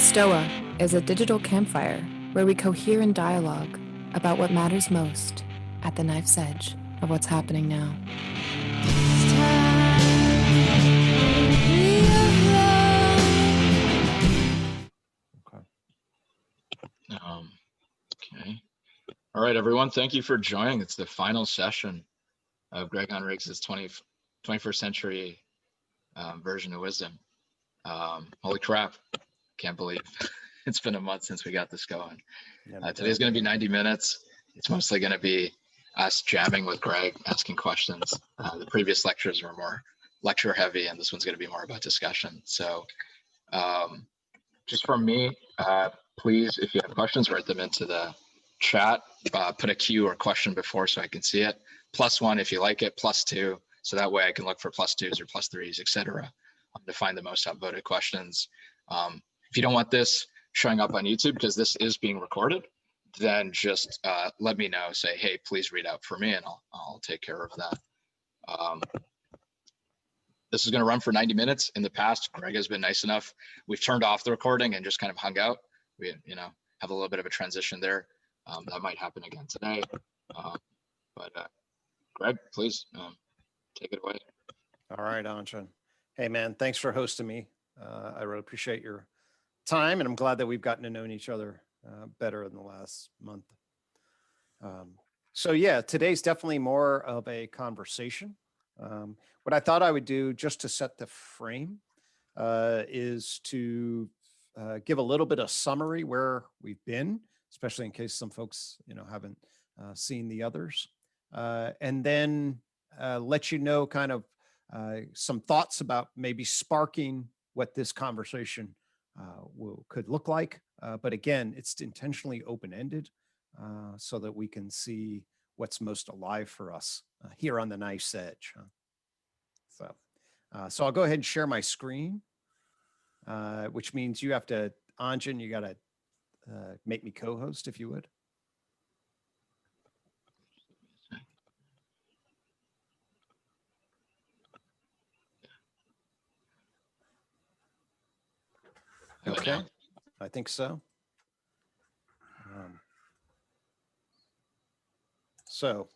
Stoa is a digital campfire where we cohere in dialogue about what matters most at the knife's edge of what's happening now. Okay. All right, everyone. Thank you for joining. It's the final session of Gregg Henriques' 21st century version of wisdom. Holy crap. Can't believe it's been a month since we got this going. Today's going to be 90 minutes. It's mostly going to be us jamming with Gregg, asking questions. The previous lectures were more lecture heavy, and this one's going to be more about discussion. So just from me, please, if you have questions, write them into the chat. Put a Q or question before so I can see it. +1 if you like it, +2, so that way I can look for +2s or +3s, etc. To find the most upvoted questions. If you don't want this showing up on YouTube because this is being recorded, then just let me know. Say, hey, please read out for me, and I'll take care of that. This is going to run for 90 minutes. In the past, Gregg has been nice enough. We've turned off the recording and just kind of hung out. We, have a little bit of a transition there. That might happen again today. Gregg, please take it away. All right, Anjan. Hey, man, thanks for hosting me. I really appreciate your time, and I'm glad that we've gotten to know each other better in the last month. So yeah, today's definitely more of a conversation. What I thought I would do just to set the frame is to give a little bit of summary where we've been, especially in case some folks, haven't seen the others, and then let you know kind of some thoughts about maybe sparking what this conversation could look like. But again, it's intentionally open-ended so that we can see what's most alive for us here on the knife's edge. So I'll go ahead and share my screen, which means you have to, Anjan, you got to make me co-host if you would. Okay, I think so. So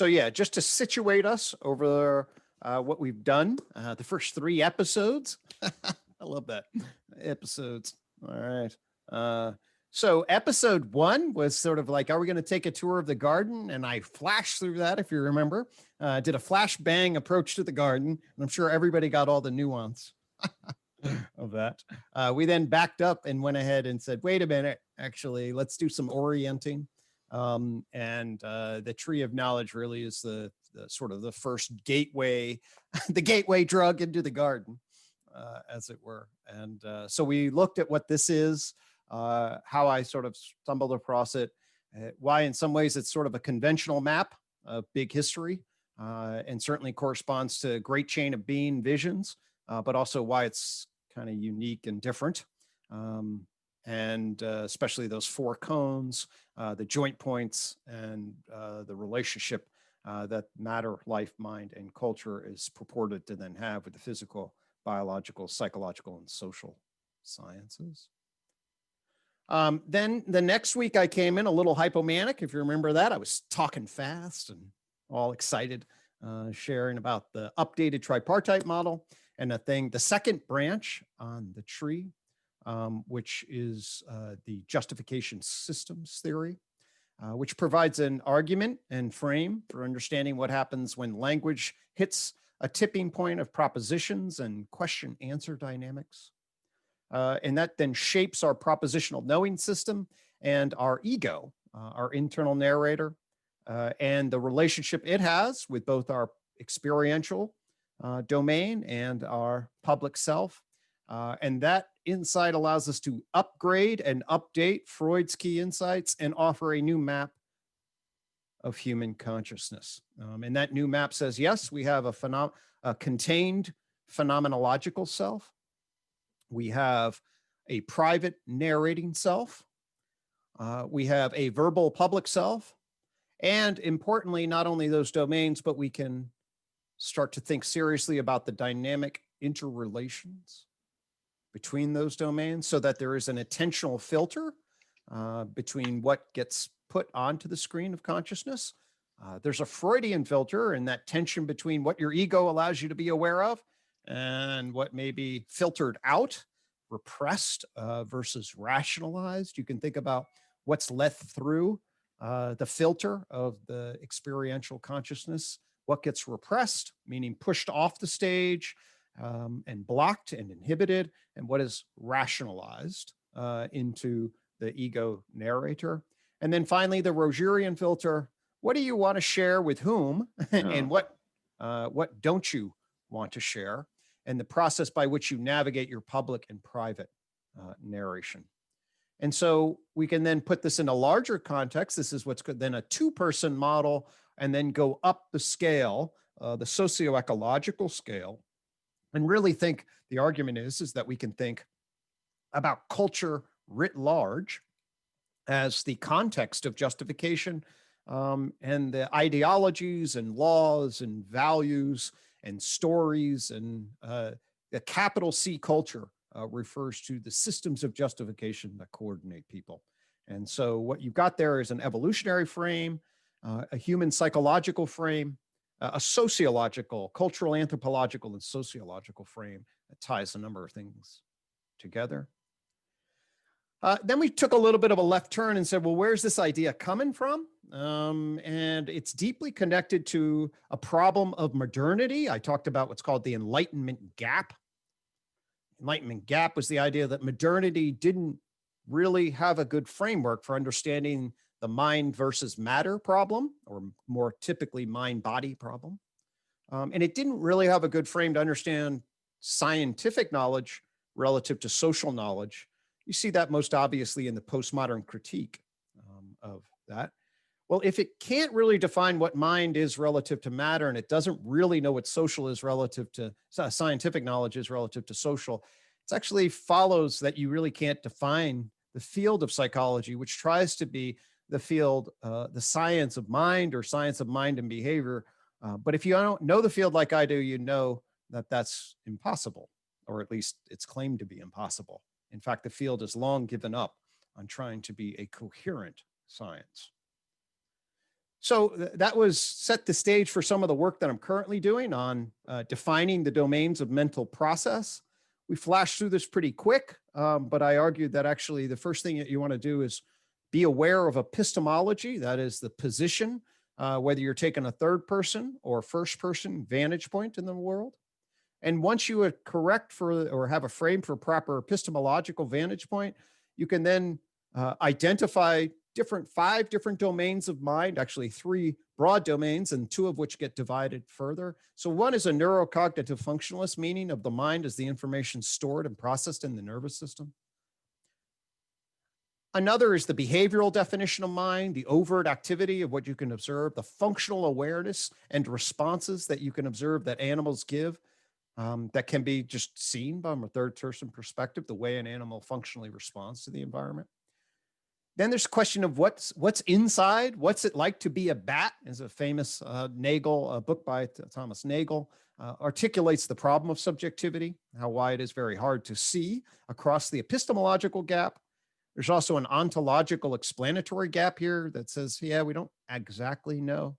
yeah, just to situate us over what we've done, the first 3 episodes. I love that, episodes. All right. So episode 1 was sort of like, are we going to take a tour of the garden? And I flashed through that, if you remember. Did a flashbang approach to the garden, and I'm sure everybody got all the nuance of that. We then backed up and went ahead and said, wait a minute, actually, let's do some orienting. And the tree of knowledge really is the sort of the first gateway, the gateway drug into the garden, as it were. And so we looked at what this is, how I sort of stumbled across it, why in some ways it's sort of a conventional map of big history, and certainly corresponds to great chain of being visions, but also why it's kind of unique and different. And especially those 4 cones, the joint points, and the relationship that matter, life, mind, and culture is purported to then have with the physical, biological, psychological, and social sciences. Then the next week I came in a little hypomanic, if you remember that. I was talking fast and all excited, sharing about the updated tripartite model and the second branch on the tree, which is the justification systems theory, which provides an argument and frame for understanding what happens when language hits a tipping point of propositions and question-answer dynamics. And that then shapes our propositional knowing system and our ego, our internal narrator, and the relationship it has with both our experiential domain and our public self. And that insight allows us to upgrade and update Freud's key insights and offer a new map of human consciousness. And that new map says, yes, we have a contained phenomenological self. We have a private narrating self. We have a verbal public self. And importantly, not only those domains, but we can start to think seriously about the dynamic interrelations between those domains so that there is an attentional filter between what gets put onto the screen of consciousness. There's a Freudian filter and that tension between what your ego allows you to be aware of and what may be filtered out, repressed versus rationalized. You can think about what's let through the filter of the experiential consciousness, what gets repressed, meaning pushed off the stage and blocked and inhibited, and what is rationalized into the ego narrator. And then finally, the Rogerian filter. What do you want to share with whom, and what don't you want to share, and the process by which you navigate your public and private narration. And so we can then put this in a larger context. This is what's then a two-person model, and then go up the scale, the socio-ecological scale, and really think the argument is that we can think about culture writ large as the context of justification, and the ideologies and laws and values and stories and the capital C culture refers to the systems of justification that coordinate people. And so what you've got there is an evolutionary frame, a human psychological frame, a sociological, cultural, anthropological, and sociological frame that ties a number of things together. Then we took a little bit of a left turn and said, well, where's this idea coming from? And it's deeply connected to a problem of modernity. I talked about what's called the Enlightenment gap. Enlightenment gap was the idea that modernity didn't really have a good framework for understanding the mind versus matter problem, or more typically mind-body problem. And it didn't really have a good frame to understand scientific knowledge relative to social knowledge. You see that most obviously in the postmodern critique of that. Well, if it can't really define what mind is relative to matter, and it doesn't really know what social is relative to scientific knowledge is relative to social, it actually follows that you really can't define the field of psychology, which tries to be the field, the science of mind or science of mind and behavior. But if you don't know the field like I do, you know that that's impossible, or at least it's claimed to be impossible. In fact, the field has long given up on trying to be a coherent science. So that was set the stage for some of the work that I'm currently doing on defining the domains of mental process. We flashed through this pretty quick, but I argued that actually the first thing that you want to do is be aware of epistemology, that is the position, whether you're taking a third person or first person vantage point in the world. And once you are correct for, or have a frame for proper epistemological vantage point, you can then identify five different domains of mind, actually 3 broad domains, and 2 of which get divided further. So one is a neurocognitive functionalist, meaning of the mind as the information stored and processed in the nervous system. Another is the behavioral definition of mind, the overt activity of what you can observe, the functional awareness and responses that you can observe that animals give. That can be just seen from a third-person perspective, the way an animal functionally responds to the environment. Then there's a question of what's inside, what's it like to be a bat, is a famous Nagel, book by Thomas Nagel, articulates the problem of subjectivity, why it is very hard to see across the epistemological gap. There's also an ontological explanatory gap here that says, yeah, we don't exactly know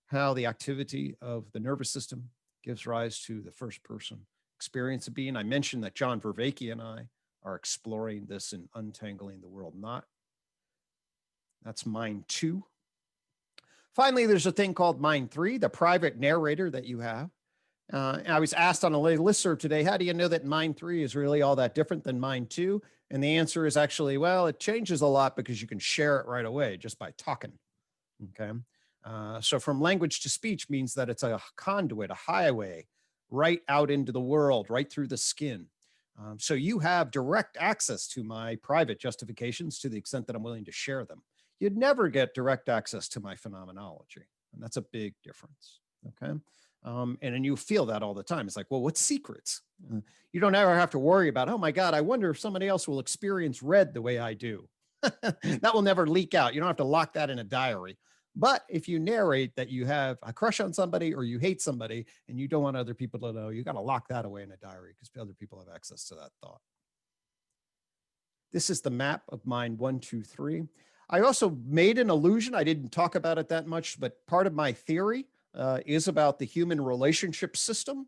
how the activity of the nervous system gives rise to the first person experience of being. I mentioned that John Vervaeke and I are exploring this in Untangling the World Knot. That's mind 2. Finally, there's a thing called mind 3, the private narrator that you have. I was asked on a listserv today, how do you know that mind 3 is really all that different than mind 2? And the answer is actually, well, it changes a lot because you can share it right away just by talking, okay? So from language to speech means that it's a conduit, a highway, right out into the world, right through the skin. So you have direct access to my private justifications to the extent that I'm willing to share them. You'd never get direct access to my phenomenology. And that's a big difference, okay? And then you feel that all the time. It's like, well, what's secrets? You don't ever have to worry about, oh my God, I wonder if somebody else will experience red the way I do. That will never leak out. You don't have to lock that in a diary. But if you narrate that you have a crush on somebody or you hate somebody and you don't want other people to know, you got to lock that away in a diary because other people have access to that thought. This is the map of mind 1, 2, 3. I also made an illusion. I didn't talk about it that much, but part of my theory is about the human relationship system.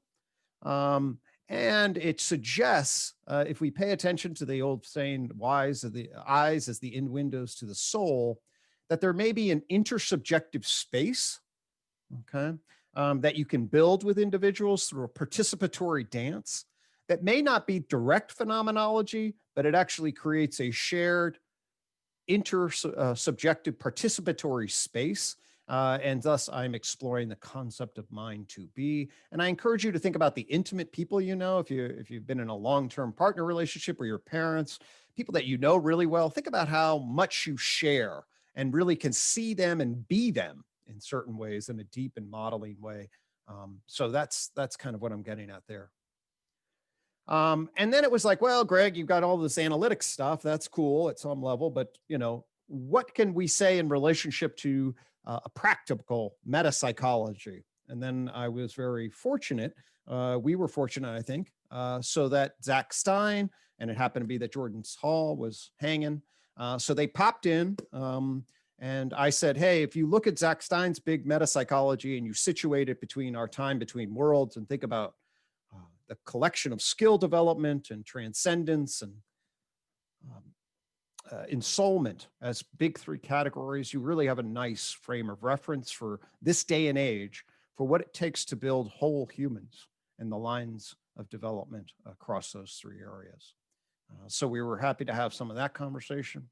And it suggests, if we pay attention to the old saying, wise of the eyes as the in windows to the soul, that there may be an intersubjective space, okay, that you can build with individuals through a participatory dance that may not be direct phenomenology, but it actually creates a shared intersubjective participatory space. And thus I'm exploring the concept of mind to be. And I encourage you to think about the intimate people you know, if you've been in a long-term partner relationship or your parents, people that you know really well, think about how much you share and really can see them and be them in certain ways in a deep and modeling way. So that's kind of what I'm getting at there. And then it was like, well, Greg, you've got all this analytics stuff. That's cool at some level, but what can we say in relationship to a practical meta-psychology? And then I was very fortunate. We were fortunate, I think, so that Zach Stein, and it happened to be that Jordan Hall was hanging. So they popped in, and I said, hey, if you look at Zach Stein's big meta-psychology and you situate it between our time between worlds and think about the collection of skill development and transcendence and ensoulment as big three categories, you really have a nice frame of reference for this day and age for what it takes to build whole humans and the lines of development across those three areas. So we were happy to have some of that conversation.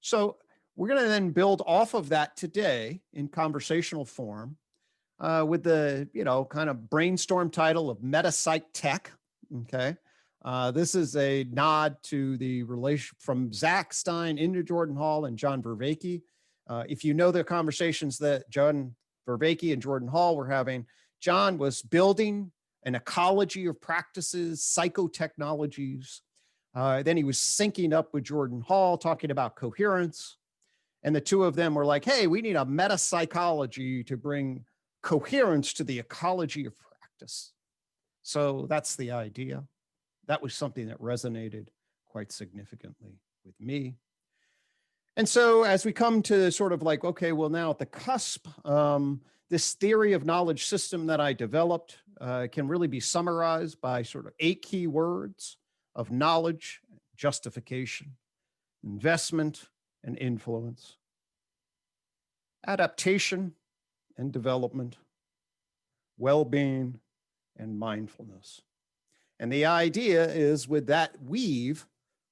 So we're going to then build off of that today in conversational form with the, kind of brainstorm title of Meta-Psych Tech, okay? This is a nod to the relation from Zach Stein into Jordan Hall and John Vervaeke. If you know the conversations that John Vervaeke and Jordan Hall were having, John was building an ecology of practices, psychotechnologies. Then he was syncing up with Jordan Hall, talking about coherence. And the two of them were like, hey, we need a meta-psychology to bring coherence to the ecology of practice. So that's the idea. That was something that resonated quite significantly with me. And so as we come to sort of like, okay, well, now at the cusp, this theory of knowledge system that I developed can really be summarized by sort of 8 key words of knowledge, justification, investment, and influence, adaptation and development, well-being, and mindfulness. And the idea is with that weave,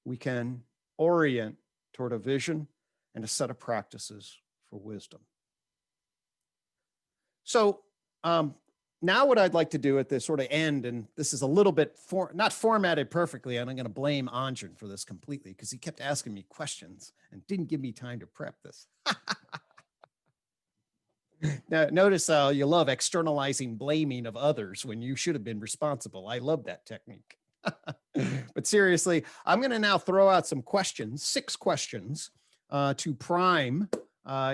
we can orient toward a vision and a set of practices for wisdom. So now what I'd like to do at this sort of end, and this is a little bit not formatted perfectly, and I'm going to blame Anjan for this completely because he kept asking me questions and didn't give me time to prep this. Now, notice how you love externalizing blaming of others when you should have been responsible. I love that technique. But seriously, I'm going to now throw out some questions, 6 questions to prime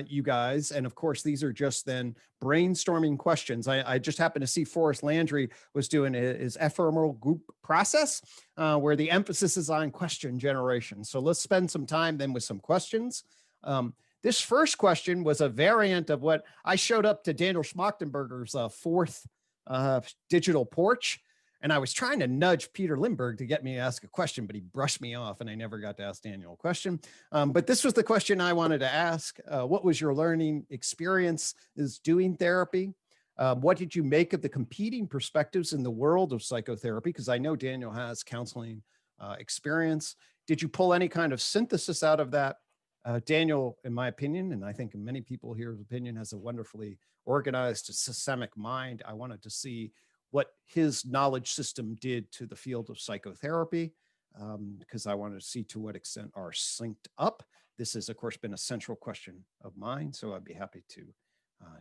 you guys. And of course, these are just then brainstorming questions. I just happened to see Forrest Landry was doing his ephemeral group process where the emphasis is on question generation. So let's spend some time then with some questions. This first question was a variant of what I showed up to Daniel Schmachtenberger's 4th digital porch. And I was trying to nudge Peter Lindbergh to get me to ask a question, but he brushed me off and I never got to ask Daniel a question. But this was the question I wanted to ask. What was your learning experience is doing therapy? What did you make of the competing perspectives in the world of psychotherapy? Because I know Daniel has counseling experience. Did you pull any kind of synthesis out of that? Daniel, in my opinion, and I think many people here's opinion, has a wonderfully organized systemic mind. I wanted to see what his knowledge system did to the field of psychotherapy, because I wanted to see to what extent are synced up. This has, of course, been a central question of mine, so I'd be happy to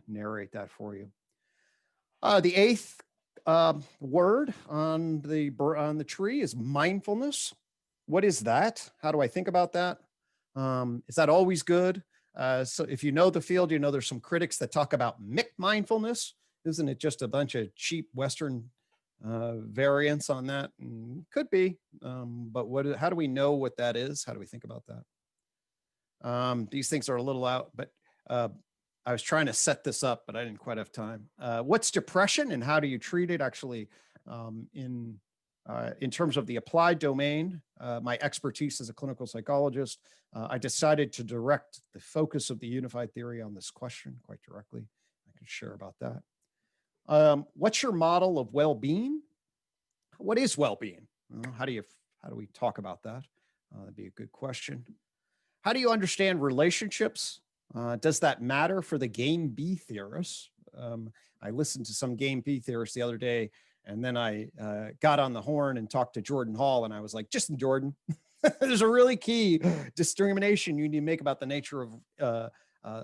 narrate that for you. The 8th word on the tree is mindfulness. What is that? How do I think about that? Is that always good? So if you know the field, you know there's some critics that talk about mindfulness. Isn't it just a bunch of cheap Western variants on that? Could be. but how do we know what that is? How do we think about that? These things are a little out, but I was trying to set this up, but I didn't quite have time. What's depression and how do you treat it? Actually, in terms of the applied domain, my expertise as a clinical psychologist, I decided to direct the focus of the unified theory on this question quite directly. I can share about that. What's your model of well-being? What is well-being? How do we talk about that? That'd be a good question. How do you understand relationships? Does that matter for the game B theorists? I listened to some game B theorists the other day, and then I got on the horn and talked to Jordan Hall, and I was like, just Jordan, there's a really key discrimination you need to make about the nature of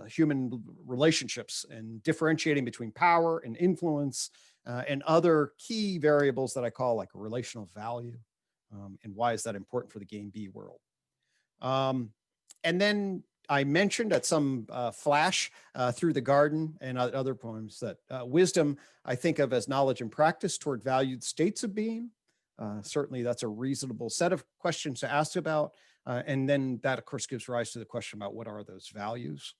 human relationships and differentiating between power and influence and other key variables that I call like relational value. And why is that important for the game B world? And then I mentioned at some flash through the garden and other poems that wisdom I think of as knowledge and practice toward valued states of being. Certainly that's a reasonable set of questions to ask about. And then that of course gives rise to the question about what are those values.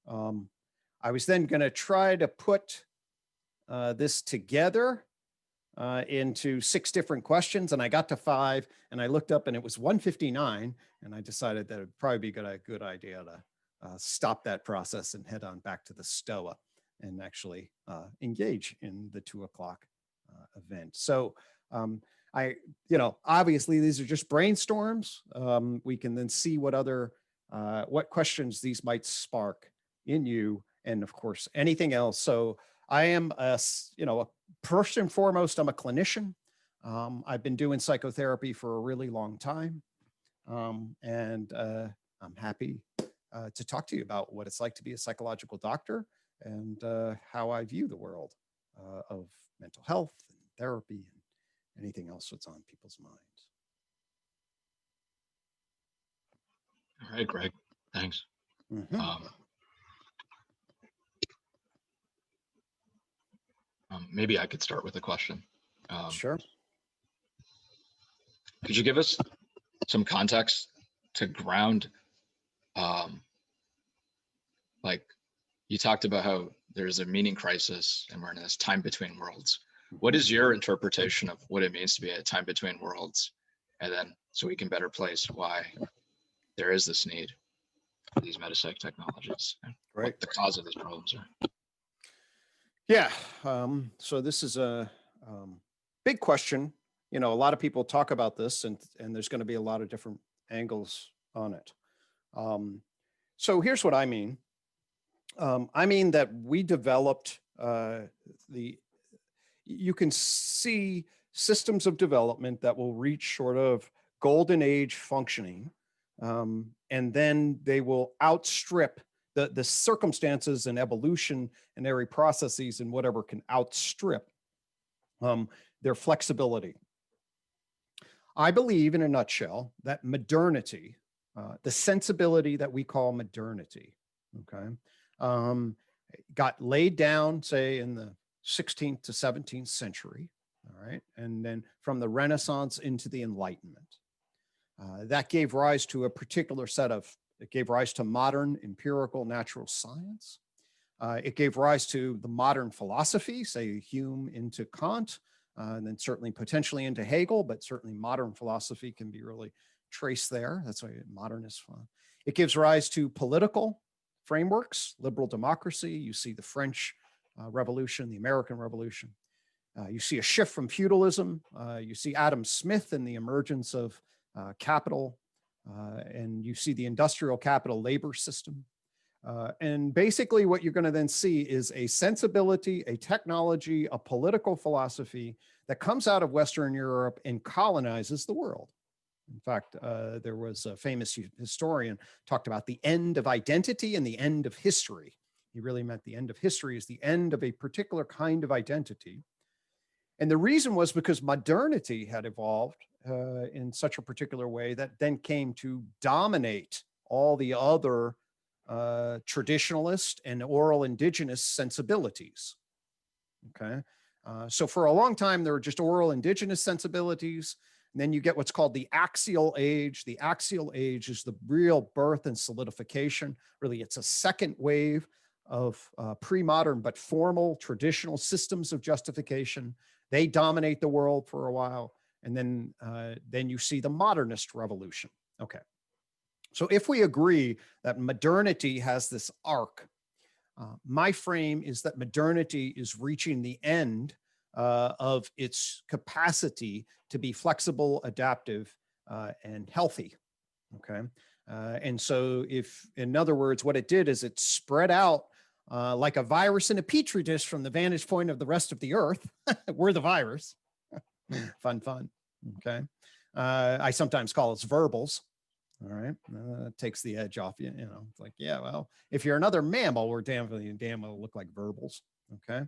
I was then going to try to put this together into 6 different questions, and I got to 5, and I looked up and it was 1:59, and I decided that it'd probably be a good idea to stop that process and head on back to the Stoa and actually engage in the 2 o'clock event. So obviously these are just brainstorms. We can then see what questions these might spark in you, and of course anything else. So I am first and foremost, I'm a clinician. I've been doing psychotherapy for a really long time. And I'm happy to talk to you about what it's like to be a psychological doctor and how I view the world of mental health and therapy and anything else that's on people's minds. All right, Gregg, thanks. Mm-hmm. Maybe I could start with a question. Sure. Could you give us some context to ground, like you talked about how there's a meaning crisis and we're in this time between worlds. What is your interpretation of what it means to be a time between worlds? And then so we can better place why there is this need for these metapsych technologies and what the cause of these problems are. Yeah. So this is a big question. A lot of people talk about this and there's going to be a lot of different angles on it. So here's what I mean. I mean that we developed you can see systems of development that will reach sort of golden age functioning. And then they will outstrip the circumstances and evolutionary processes and whatever can outstrip their flexibility. I believe in a nutshell that modernity, the sensibility that we call modernity, got laid down, say, in the 16th to 17th century, all right? And then from the Renaissance into the Enlightenment. That gave rise to a particular it gave rise to modern empirical natural science. It gave rise to the modern philosophy, say Hume into Kant, and then certainly potentially into Hegel, but certainly modern philosophy can be really traced there. That's why modern is fun. It gives rise to political frameworks, liberal democracy. You see the French Revolution, the American Revolution. You see a shift from feudalism. You see Adam Smith and the emergence of capital, and you see the industrial capital labor system. And basically what you're going to then see is a sensibility, a technology, a political philosophy that comes out of Western Europe and colonizes the world. In fact, there was a famous historian talked about the end of identity and the end of history. He really meant the end of history is the end of a particular kind of identity. And the reason was because modernity had evolved in such a particular way that then came to dominate all the other traditionalist and oral indigenous sensibilities. Okay. So for a long time, there were just oral indigenous sensibilities. And then you get what's called the axial age. The axial age is the real birth and solidification. Really, it's a second wave of pre-modern but formal traditional systems of justification. They dominate the world for a while. And then you see the modernist revolution. Okay. So if we agree that modernity has this arc, my frame is that modernity is reaching the end of its capacity to be flexible, adaptive, and healthy. Okay. And so if, in other words, what it did is it spread out like a virus in a petri dish from the vantage point of the rest of the earth. We're the virus. Fun. Okay. I sometimes call it verbals. All right. It takes the edge off you. You know, it's like, yeah, well, if you're another mammal, we're damn well look like verbals. Okay.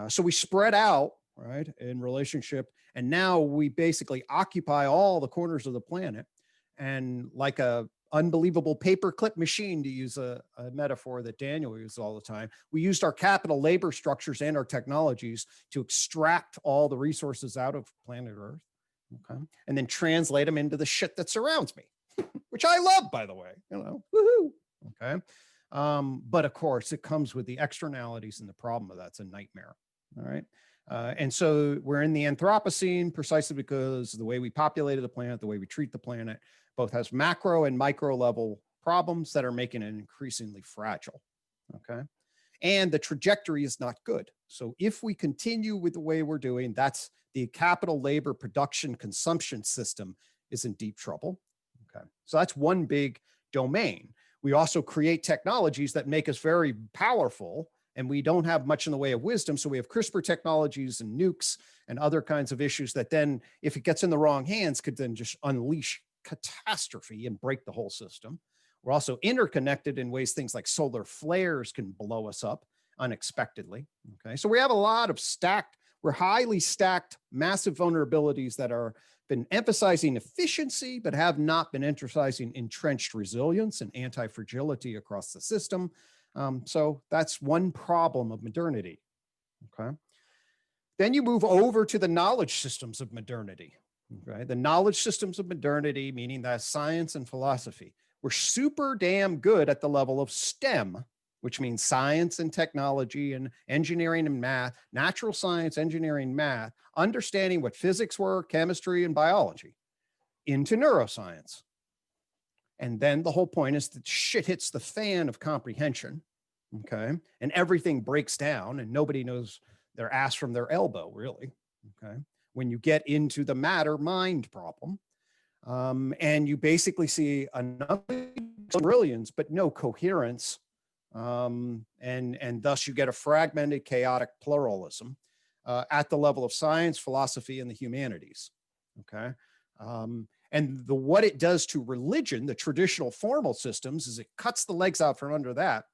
So we spread out, right, in relationship. And now we basically occupy all the corners of the planet. And like a unbelievable paperclip machine, to use a metaphor that Daniel uses all the time, we used our capital labor structures and our technologies to extract all the resources out of planet Earth. Okay. And then translate them into the shit that surrounds me, which I love, by the way, you know, woohoo. Okay. But of course it comes with the externalities, and the problem of that's a nightmare. All right. And so we're in the Anthropocene precisely because the way we populated the planet, the way we treat the planet, both has macro and micro level problems that are making it increasingly fragile. Okay. And the trajectory is not good. So if we continue with the way we're doing, that's the capital labor production consumption system is in deep trouble. Okay. So that's one big domain. We also create technologies that make us very powerful, and we don't have much in the way of wisdom. So we have CRISPR technologies and nukes and other kinds of issues that then, if it gets in the wrong hands, could then just unleash catastrophe and break the whole system. We're also interconnected in ways things like solar flares can blow us up unexpectedly. Okay. So we have a lot of we're highly stacked, massive vulnerabilities that are been emphasizing efficiency, but have not been emphasizing entrenched resilience and anti-fragility across the system. So that's one problem of modernity. Okay. Then you move over to the knowledge systems of modernity. Okay. The knowledge systems of modernity, meaning that science and philosophy. We're super damn good at the level of STEM, which means science and technology and engineering and math, natural science, engineering, math, understanding what physics were, chemistry, and biology, into neuroscience. And then the whole point is that shit hits the fan of comprehension, okay? And everything breaks down and nobody knows their ass from their elbow, really, okay? When you get into the matter-mind problem, and you basically see another brilliance, but no coherence, and thus you get a fragmented, chaotic pluralism at the level of science, philosophy, and the humanities, okay? And what it does to religion, the traditional formal systems, is it cuts the legs out from under that,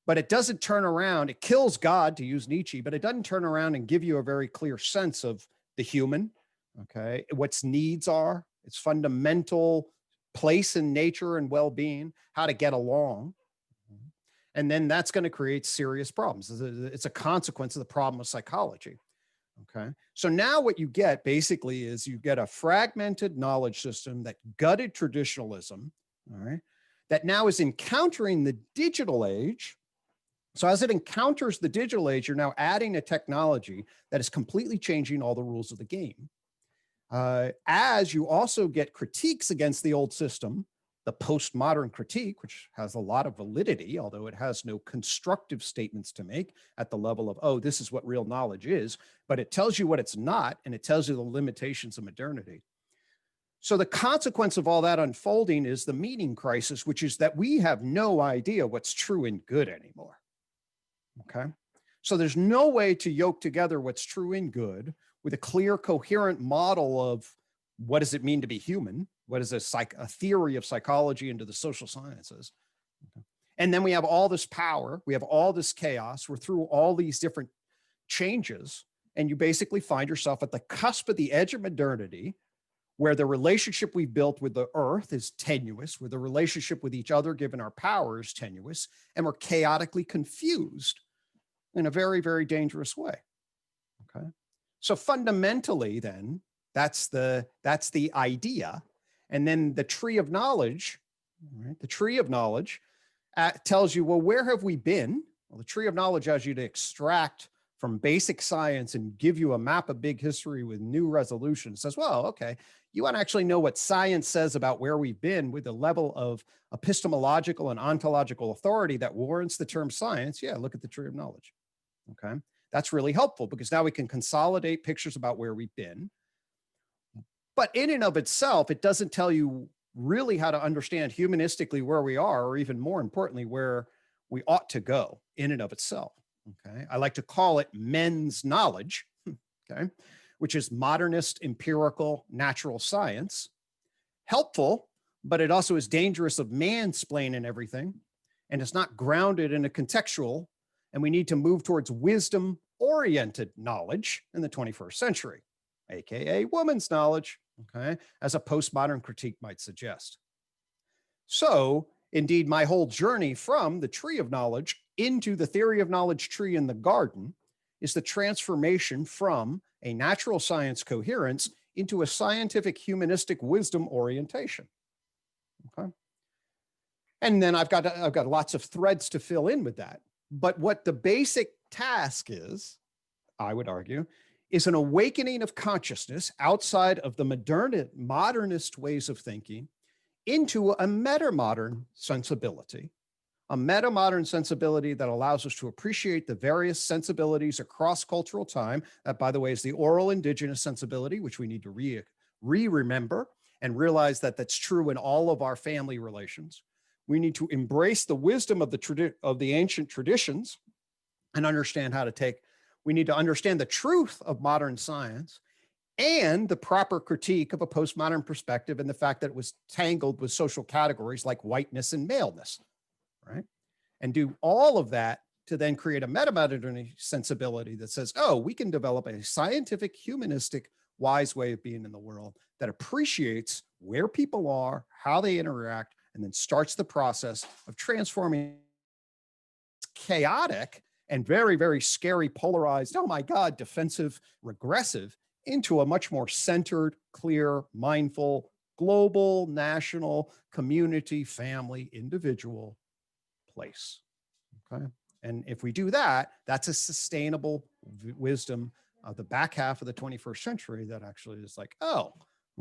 but it doesn't turn around. It kills God, to use Nietzsche, but it doesn't turn around and give you a very clear sense of the human, okay? What its needs are, its fundamental place in nature and well-being, how to get along. And then that's going to create serious problems. It's a consequence of the problem of psychology. Okay. So now what you get basically is you get a fragmented knowledge system that gutted traditionalism, all right, that now is encountering the digital age. So as it encounters the digital age, you're now adding a technology that is completely changing all the rules of the game. As you also get critiques against the old system, the postmodern critique, which has a lot of validity, although it has no constructive statements to make at the level of, oh, this is what real knowledge is, but it tells you what it's not, and it tells you the limitations of modernity. So the consequence of all that unfolding is the meaning crisis, which is that we have no idea what's true and good anymore. Okay. So there's no way to yoke together what's true and good with a clear, coherent model of what does it mean to be human? What is a theory of psychology into the social sciences? Okay. And then we have all this power. We have all this chaos. We're through all these different changes. And you basically find yourself at the cusp of the edge of modernity, where the relationship we've built with the earth is tenuous, where the relationship with each other, given our power, is tenuous, and we're chaotically confused in a very, very dangerous way. Okay. So fundamentally then, That's the idea. And then the tree of knowledge, right? The tree of knowledge tells you, well, where have we been? Well, the tree of knowledge allows you to extract from basic science and give you a map of big history with new resolutions. It says, well, okay, you want to actually know what science says about where we've been with the level of epistemological and ontological authority that warrants the term science. Yeah, look at the tree of knowledge. Okay, that's really helpful because now we can consolidate pictures about where we've been. But in and of itself, it doesn't tell you really how to understand humanistically where we are, or even more importantly, where we ought to go in and of itself. Okay, I like to call it men's knowledge, okay, which is modernist empirical natural science. Helpful, but it also is dangerous of mansplaining everything, and it's not grounded in a contextual, and we need to move towards wisdom-oriented knowledge in the 21st century, aka woman's knowledge, okay, as a postmodern critique might suggest. So, indeed, my whole journey from the tree of knowledge into the theory of knowledge tree in the garden is the transformation from a natural science coherence into a scientific humanistic wisdom orientation. Okay. And then I've got lots of threads to fill in with that. But what the basic task is, I would argue, is an awakening of consciousness outside of the modernist ways of thinking into a meta-modern sensibility, a meta-modern sensibility that allows us to appreciate the various sensibilities across cultural time. That, by the way, is the oral indigenous sensibility, which we need to remember and realize that that's true in all of our family relations. We need to embrace the wisdom of the ancient traditions and understand how to we need to understand the truth of modern science and the proper critique of a postmodern perspective and the fact that it was tangled with social categories like whiteness and maleness, right? And do all of that to then create a meta-modern sensibility that says, oh, we can develop a scientific, humanistic, wise way of being in the world that appreciates where people are, how they interact, and then starts the process of transforming chaotic and very, very scary, polarized, oh my God, defensive, regressive, into a much more centered, clear, mindful, global, national, community, family, individual place. Okay. And if we do that, that's a sustainable wisdom of the back half of the 21st century that actually is like, oh,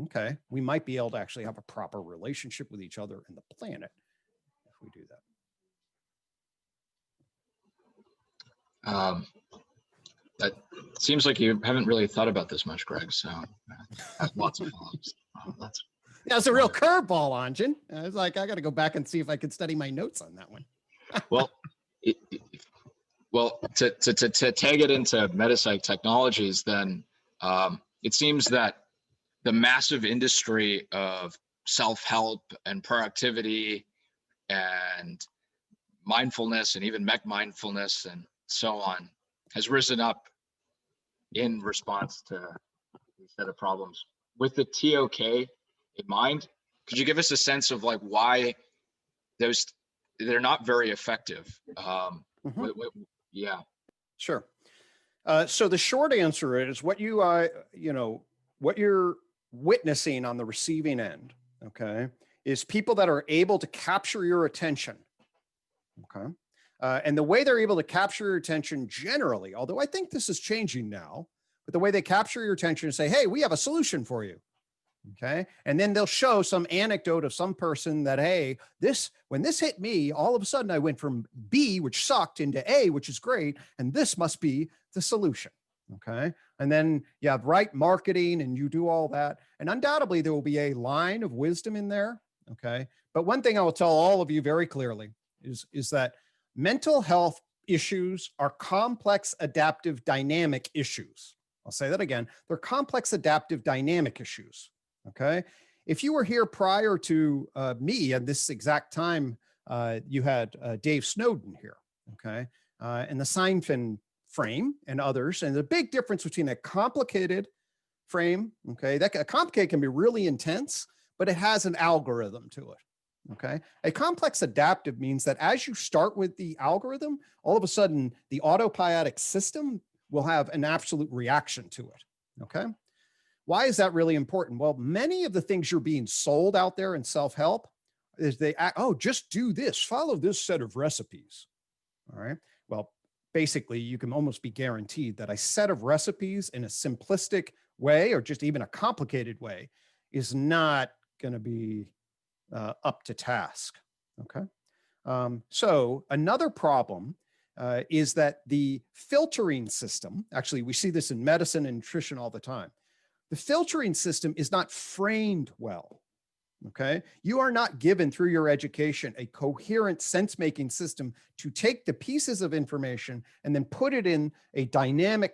okay, we might be able to actually have a proper relationship with each other and the planet if we do that. That seems like you haven't really thought about this much, Greg. So I have lots of follow-ups. That's a real curveball, Anjan. I was like, I got to go back and see if I could study my notes on that one. To tag it into metapsych technologies, then it seems that the massive industry of self-help and productivity and mindfulness and even mech mindfulness and so on has risen up in response to these set of problems. With the ToK in mind, could you give us a sense of like why they're not very effective? Yeah. Sure. So the short answer is what what you're witnessing on the receiving end, okay, is people that are able to capture your attention, okay? And the way they're able to capture your attention generally, although I think this is changing now, but the way they capture your attention and say, hey, we have a solution for you, okay? And then they'll show some anecdote of some person that, hey, when this hit me, all of a sudden I went from B, which sucked, into A, which is great, and this must be the solution, okay? And then you have right marketing and you do all that. And undoubtedly there will be a line of wisdom in there, okay? But one thing I will tell all of you very clearly is that mental health issues are complex, adaptive, dynamic issues. I'll say that again. They're complex, adaptive, dynamic issues, okay? If you were here prior to me at this exact time, you had Dave Snowden here, okay? And the Seinfeld frame and others. And the big difference between a complicated frame, okay? A complicated can be really intense, but it has an algorithm to it. Okay. A complex adaptive means that as you start with the algorithm, all of a sudden the autopilot system will have an absolute reaction to it. Okay. Why is that really important? Well, many of the things you're being sold out there in self-help is they act, oh, just do this, follow this set of recipes. All right. Well, basically, you can almost be guaranteed that a set of recipes in a simplistic way, or just even a complicated way, is not going to be up to task. Okay. So another problem is that the filtering system, actually, we see this in medicine and nutrition all the time. The filtering system is not framed well. Okay. You are not given through your education a coherent sense-making system to take the pieces of information and then put it in a dynamic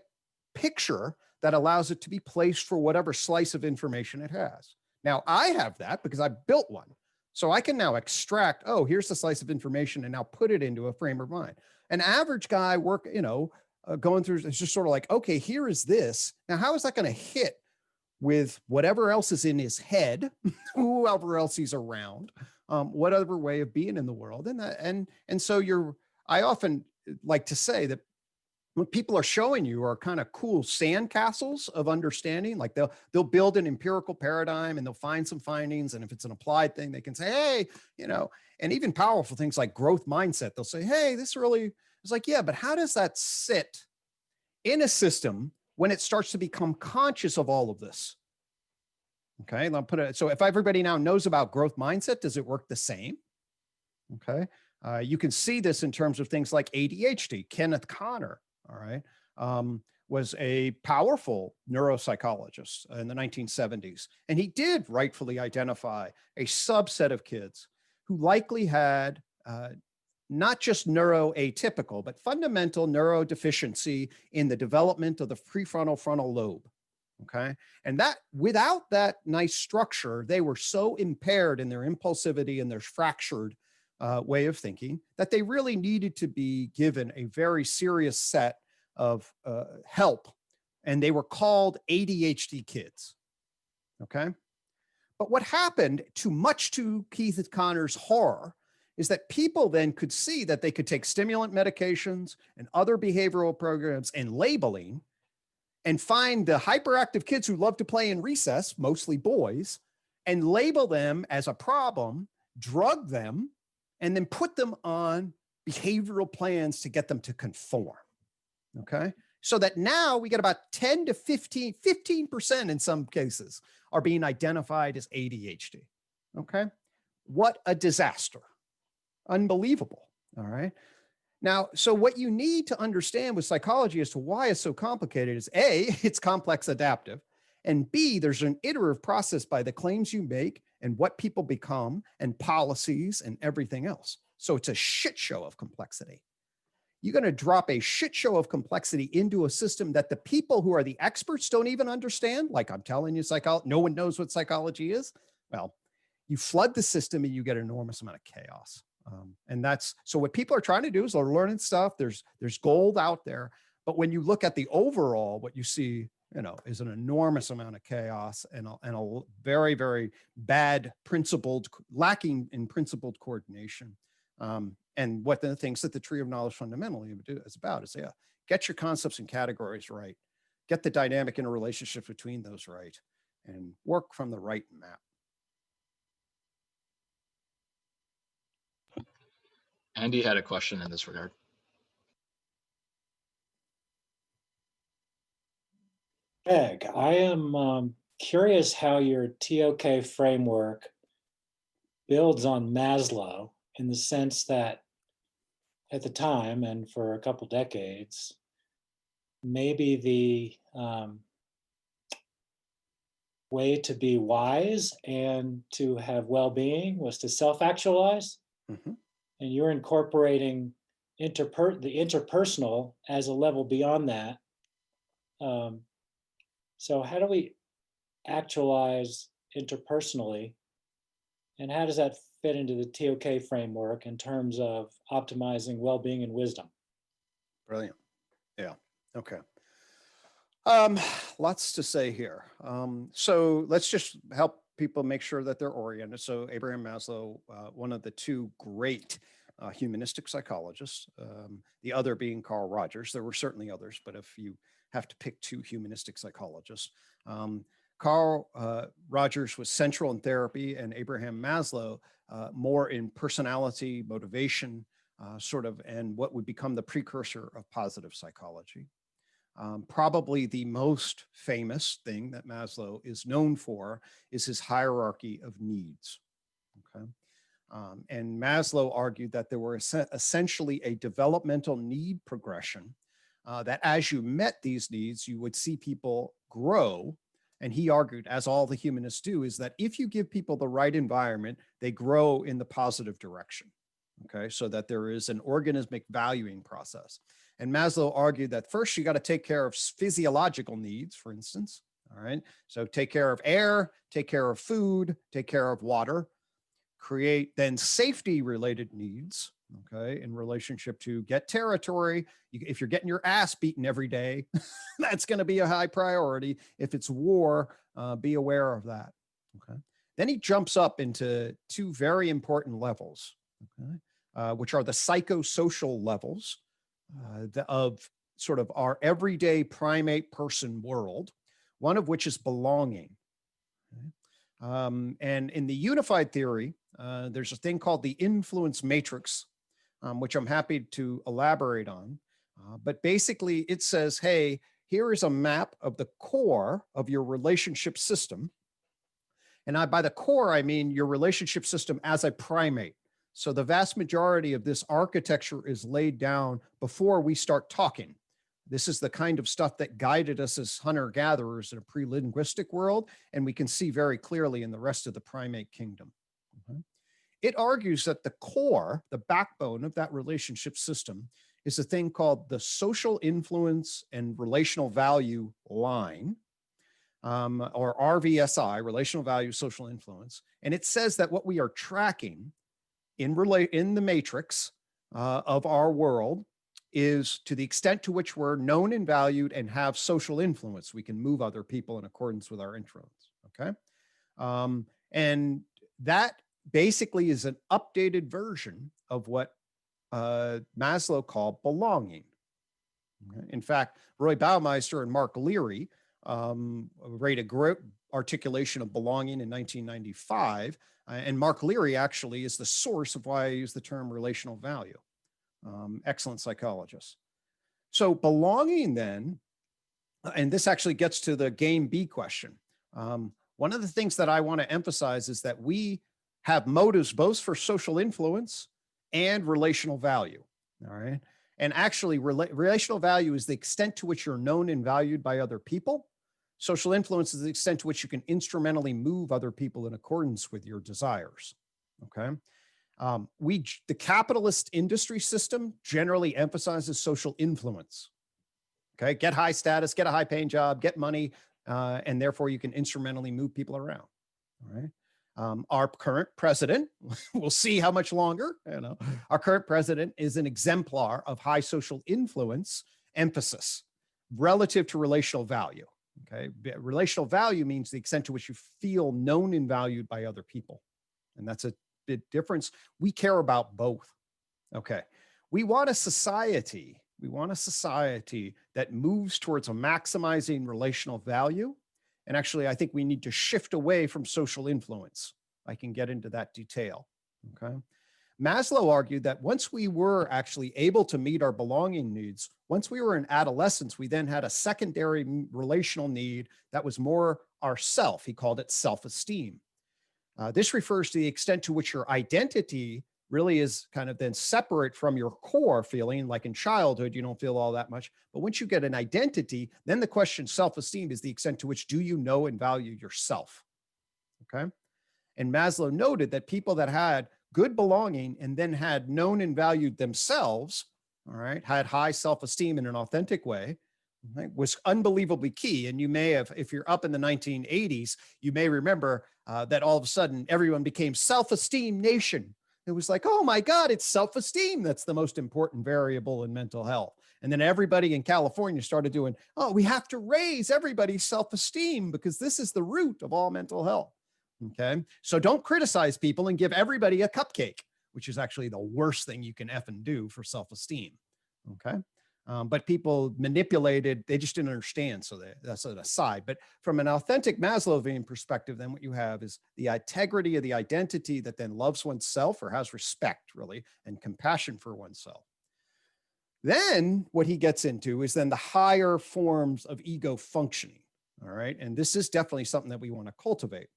picture that allows it to be placed for whatever slice of information it has. Now, I have that because I built one. So I can now extract, oh, here's the slice of information, and now put it into a frame of mind. An average guy going through, it's just sort of like, okay, here is this. Now, how is that going to hit with whatever else is in his head, whoever else he's around, whatever way of being in the world? And so I often like to say that what people are showing you are kind of cool sandcastles of understanding. Like they'll build an empirical paradigm and they'll find some findings. And if it's an applied thing, they can say, hey, and even powerful things like growth mindset, they'll say, hey, this really is like, yeah, but how does that sit in a system when it starts to become conscious of all of this? Okay, so if everybody now knows about growth mindset, does it work the same? Okay, you can see this in terms of things like ADHD. Kenneth Connor, all right, was a powerful neuropsychologist in the 1970s. And he did rightfully identify a subset of kids who likely had not just neuroatypical, but fundamental neurodeficiency in the development of the prefrontal frontal lobe. Okay. And that without that nice structure, they were so impaired in their impulsivity and their fractured way of thinking that they really needed to be given a very serious set of help. And they were called ADHD kids. Okay. But what happened, much to Keith Connor's horror, is that people then could see that they could take stimulant medications and other behavioral programs and labeling and find the hyperactive kids who love to play in recess, mostly boys, and label them as a problem, drug them, and then put them on behavioral plans to get them to conform. Okay. So that now we get about 10 to 15% in some cases are being identified as ADHD. Okay. What a disaster. Unbelievable. All right. Now, so what you need to understand with psychology as to why it's so complicated is A, it's complex adaptive, and B, there's an iterative process by the claims you make and what people become and policies and everything else. So it's a shit show of complexity. You're going to drop a shit show of complexity into a system that the people who are the experts don't even understand. Like I'm telling you, no one knows what psychology is. Well, you flood the system and you get an enormous amount of chaos. And so what people are trying to do is they're learning stuff. There's gold out there. But when you look at the overall, what you see, is an enormous amount of chaos and a very, very bad lacking in principled coordination. And what the things that the tree of knowledge fundamentally is about is, get your concepts and categories right, get the dynamic interrelationships between those right, and work from the right map. Andy had a question in this regard. Gregg, I am curious how your ToK framework builds on Maslow in the sense that at the time and for a couple decades, maybe the way to be wise and to have well-being was to self-actualize. Mm-hmm. And you're incorporating the interpersonal as a level beyond that. So how do we actualize interpersonally? And how does that fit into the ToK framework in terms of optimizing well-being and wisdom? Brilliant. Yeah. Okay. Lots to say here. So let's just help people make sure that they're oriented. So Abraham Maslow, one of the two great humanistic psychologists, the other being Carl Rogers. There were certainly others, but if you have to pick two humanistic psychologists, Carl Rogers was central in therapy, and Abraham Maslow more in personality, motivation, and what would become the precursor of positive psychology. Probably the most famous thing that Maslow is known for is his hierarchy of needs. Okay. And Maslow argued that there were essentially a developmental need progression, that as you met these needs, you would see people grow. And he argued, as all the humanists do, is that if you give people the right environment, they grow in the positive direction. Okay, so that there is an organismic valuing process. And Maslow argued that first you got to take care of physiological needs, for instance. All right, so take care of air, take care of food, take care of water, create then safety related needs, okay, in relationship to get territory. If you're getting your ass beaten every day, that's going to be a high priority. If it's war, be aware of that. Okay. Then he jumps up into two very important levels, okay, which are the psychosocial levels of sort of our everyday primate person world, one of which is belonging. Okay. And in the unified theory, there's a thing called the influence matrix, which I'm happy to elaborate on. But basically it says, hey, here is a map of the core of your relationship system. And by the core, I mean your relationship system as a primate. So the vast majority of this architecture is laid down before we start talking. This is the kind of stuff that guided us as hunter-gatherers in a pre-linguistic world, and we can see very clearly in the rest of the primate kingdom. Okay. It argues that the core, the backbone of that relationship system, is a thing called the social influence and relational value line, or RVSI, relational value, social influence. And it says that what we are tracking in the matrix of our world is to the extent to which we're known and valued and have social influence. We can move other people in accordance with our influence, okay? And that basically is an updated version of what Maslow called belonging. Okay? In fact, Roy Baumeister and Mark Leary wrote a great articulation of belonging in 1995. And Mark Leary actually is the source of why I use the term relational value. Excellent psychologist. So belonging then, and this actually gets to the game B question. One of the things that I want to emphasize is that we have motives both for social influence and relational value. All right. And actually relational value is the extent to which you're known and valued by other people. Social influence is the extent to which you can instrumentally move other people in accordance with your desires. Okay. The capitalist industry system generally emphasizes social influence. Okay. Get high status, get a high paying job, get money, and therefore you can instrumentally move people around. All right. Our current president, we'll see how much longer, our current president is an exemplar of high social influence emphasis relative to relational value. Okay. Relational value means the extent to which you feel known and valued by other people. And that's a big difference. We care about both. Okay. We want a society that moves towards a maximizing relational value. And actually, I think we need to shift away from social influence. I can get into that detail. Okay. Maslow argued that once we were actually able to meet our belonging needs, once we were in adolescence, we then had a secondary relational need that was more ourself. He called it self-esteem. This refers to the extent to which your identity really is kind of then separate from your core feeling. Like in childhood, you don't feel all that much. But once you get an identity, then the question self-esteem is the extent to which do you know and value yourself? Okay. And Maslow noted that people that had good belonging and then had known and valued themselves, all right, had high self-esteem in an authentic way, right, was unbelievably key. And you may have, if you're up in the 1980s, you may remember that all of a sudden everyone became self-esteem nation. It was like, oh my God, it's self-esteem. That's the most important variable in mental health. And then everybody in California started doing, oh, we have to raise everybody's self-esteem because this is the root of all mental health. Okay. So don't criticize people and give everybody a cupcake, which is actually the worst thing you can effing do for self-esteem. Okay. But people manipulated, they just didn't understand. So that's an aside. But from an authentic Maslowian perspective, then what you have is the integrity of the identity that then loves oneself or has respect, really, and compassion for oneself. Then what he gets into is then the higher forms of ego functioning. All right. And this is definitely something that we want to cultivate.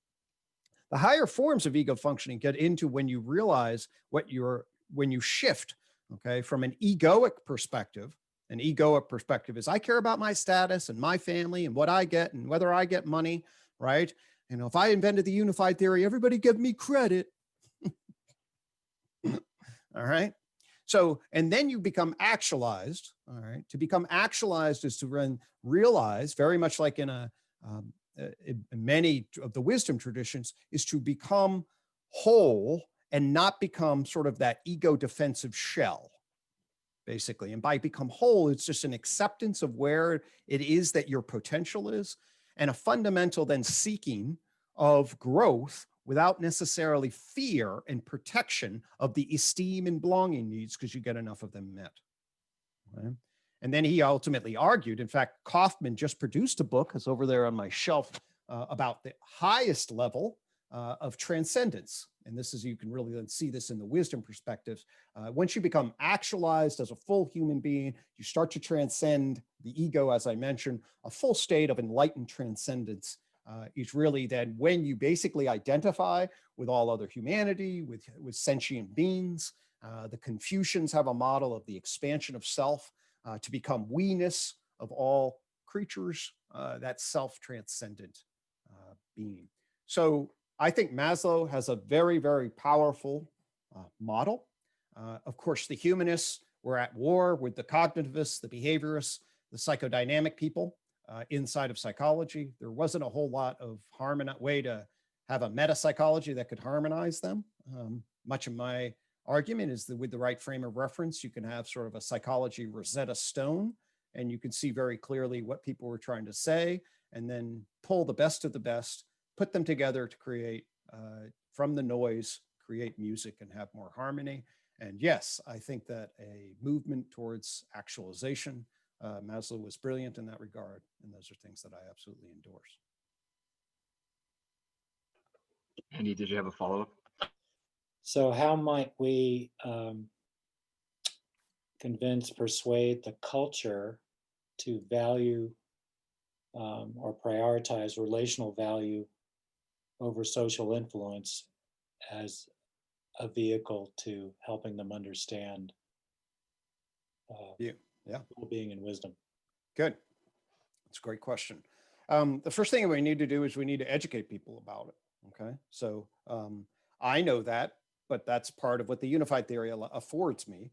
The higher forms of ego functioning get into when you realize when you shift, okay, from an egoic perspective. An egoic perspective is I care about my status and my family and what I get and whether I get money, right? And if I invented the unified theory, everybody give me credit. All right. So, and then you become actualized. All right. To become actualized is to realize, very much like in many of the wisdom traditions, is to become whole and not become sort of that ego defensive shell, basically. And by become whole, it's just an acceptance of where it is that your potential is, and a fundamental then seeking of growth without necessarily fear and protection of the esteem and belonging needs, because you get enough of them met. Okay? And then he ultimately argued, in fact, Kaufman just produced a book, it's over there on my shelf, about the highest level of transcendence. And this is, you can really then see this in the wisdom perspectives. Once you become actualized as a full human being, you start to transcend the ego, as I mentioned. A full state of enlightened transcendence is really then when you basically identify with all other humanity, with sentient beings. The Confucians have a model of the expansion of self to become we-ness of all creatures, that self-transcendent being. So I think Maslow has a very, very powerful model. Of course, the humanists were at war with the cognitivists, the behaviorists, the psychodynamic people inside of psychology. There wasn't a whole lot of way to have a meta-psychology that could harmonize them. Much of my argument is that with the right frame of reference, you can have sort of a psychology Rosetta Stone, and you can see very clearly what people were trying to say, and then pull the best of the best, put them together to create, from the noise, create music and have more harmony. And yes, I think that a movement towards actualization, Maslow was brilliant in that regard. And those are things that I absolutely endorse. Andy, did you have a follow-up? So how might we persuade the culture to value or prioritize relational value over social influence as a vehicle to helping them understand well-being and wisdom? Good. That's a great question. The first thing we need to do is we need to educate people about it. Okay. So I know that, but that's part of what the unified theory affords me.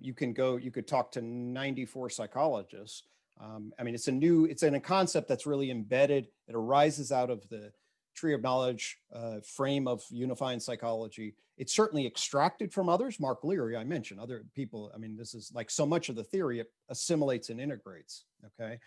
You could talk to 94 psychologists. I mean, it's a concept that's really embedded. It arises out of the tree of knowledge frame of unifying psychology. It's certainly extracted from others. Mark Leary, I mentioned other people. I mean, this is like so much of the theory, it assimilates and integrates. Okay.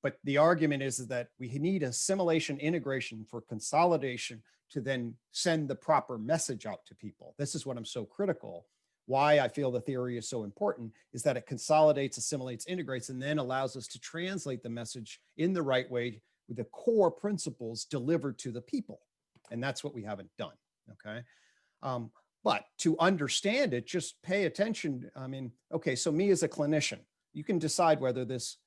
But the argument is that we need assimilation integration for consolidation to then send the proper message out to people. This is what I'm so critical. Why I feel the theory is so important is that it consolidates, assimilates, integrates, and then allows us to translate the message in the right way with the core principles delivered to the people. And that's what we haven't done, okay? But to understand it, just pay attention. I mean, okay, so me as a clinician, you can decide whether this,